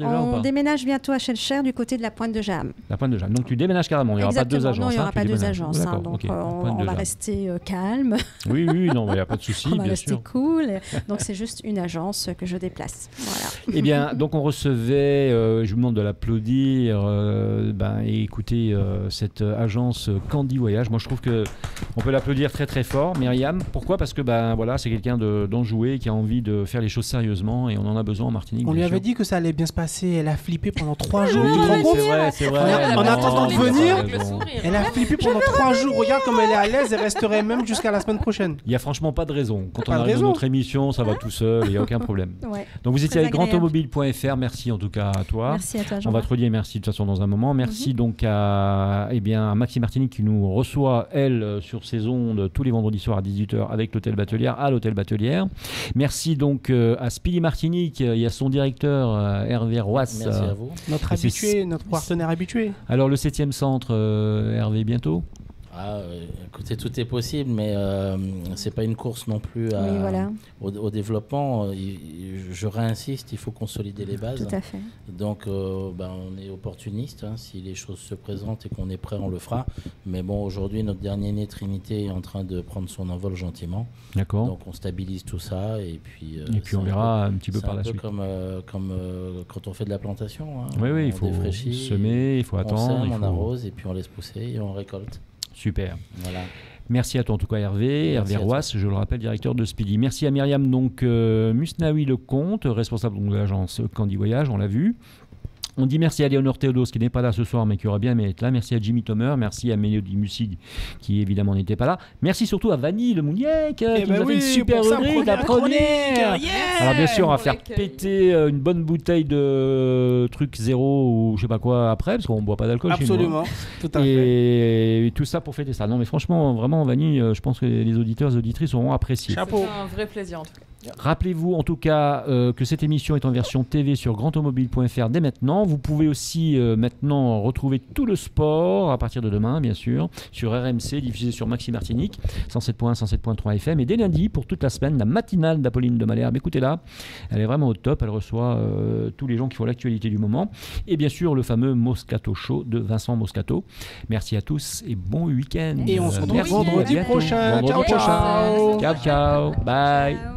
On déménage bientôt à Schœlcher du côté de la Pointe de Jam. La Pointe de Jam. Donc tu déménages carrément, il n'y aura pas deux agences. Non, il n'y aura pas deux agences. Donc on va rester calme. Oui, non, il n'y a pas de souci, bien sûr. On va rester cool. Donc c'est juste une agence que je déplace. Voilà. Eh bien, donc on recevait, je vous demande de l'applaudir et écouter cette agence Candy Voyage. Moi je trouve qu'on peut l'applaudir très très fort. Myriam, pourquoi ? Parce que c'est quelqu'un d'enjoué qui a envie de faire les choses sérieusement et on en a besoin en Martinique. On lui avait dit que ça allait bien se passer, elle a flippé pendant 3 jours. C'est vrai. En attendant de venir, elle a flippé pendant 3 jours. Regarde comme elle est à l'aise, elle resterait même jusqu'à la semaine prochaine. Il n'y a franchement pas de raison. Quand on arrive dans notre émission, ça va tout seul, il n'y a aucun problème. Donc vous étiez avec grandautomobile.fr, merci en tout cas à toi. Merci à toi, Jean. On va te redire merci de toute façon dans un moment. Merci donc à Maxime Martinique qui nous reçoit, elle, sur ses ondes tous les vendredis soirs à 18h avec l'Hôtel Batelière, à l'Hôtel Batelière. Merci donc à Speedy Martinique et à son directeur Hervé Roisse. Merci à vous. Notre partenaire habitué. Alors le 7e centre, Hervé, bientôt ? Écoutez, tout est possible, mais c'est pas une course non plus au développement. Je réinsiste, il faut consolider les bases. Tout à fait. Donc, on est opportuniste. Si les choses se présentent et qu'on est prêt, on le fera. Mais bon, aujourd'hui, notre dernier né Trinité est en train de prendre son envol gentiment. D'accord. Donc, on stabilise tout ça et puis on verra un petit peu par la suite. C'est un peu comme quand on fait de la plantation. Oui, il faut semer, il faut attendre. On arrose et puis on laisse pousser et on récolte. Super. Voilà. Merci à toi en tout cas Hervé Roisse, je le rappelle, directeur de Speedy. Merci à Myriam Musnaoui Lecomte, responsable de l'agence Candy Voyage, on l'a vu. On dit merci à Léonore Théodos qui n'est pas là ce soir mais qui aurait bien aimé être là. Merci à Jimmy Thomer, merci à Mélodie Mussig qui évidemment n'était pas là. Merci surtout à Vanille Le Mouniec qui nous a fait une super rubrique, la première. Alors bien sûr on va faire péter une bonne bouteille de truc zéro ou je sais pas quoi après parce qu'on ne boit pas d'alcool chez nous. Absolument, tout à fait. Et tout ça pour fêter ça. Non mais franchement vraiment Vanille, je pense que les auditeurs et les auditrices auront apprécié. Chapeau. C'est un vrai plaisir en tout cas. Rappelez-vous en tout cas que cette émission est en version TV sur grandautomobile.fr dès maintenant. Vous pouvez aussi maintenant retrouver tout le sport à partir de demain, bien sûr, sur RMC, diffusé sur Maxime Martinique, 107.1, 107.3 FM. Et dès lundi, pour toute la semaine, la matinale d'Apolline de Malherbe. Écoutez-la, elle est vraiment au top. Elle reçoit tous les gens qui font l'actualité du moment. Et bien sûr, le fameux Moscato Show de Vincent Moscato. Merci à tous et bon week-end. Et on se retrouve vendredi prochain. Ciao, ciao. Bye.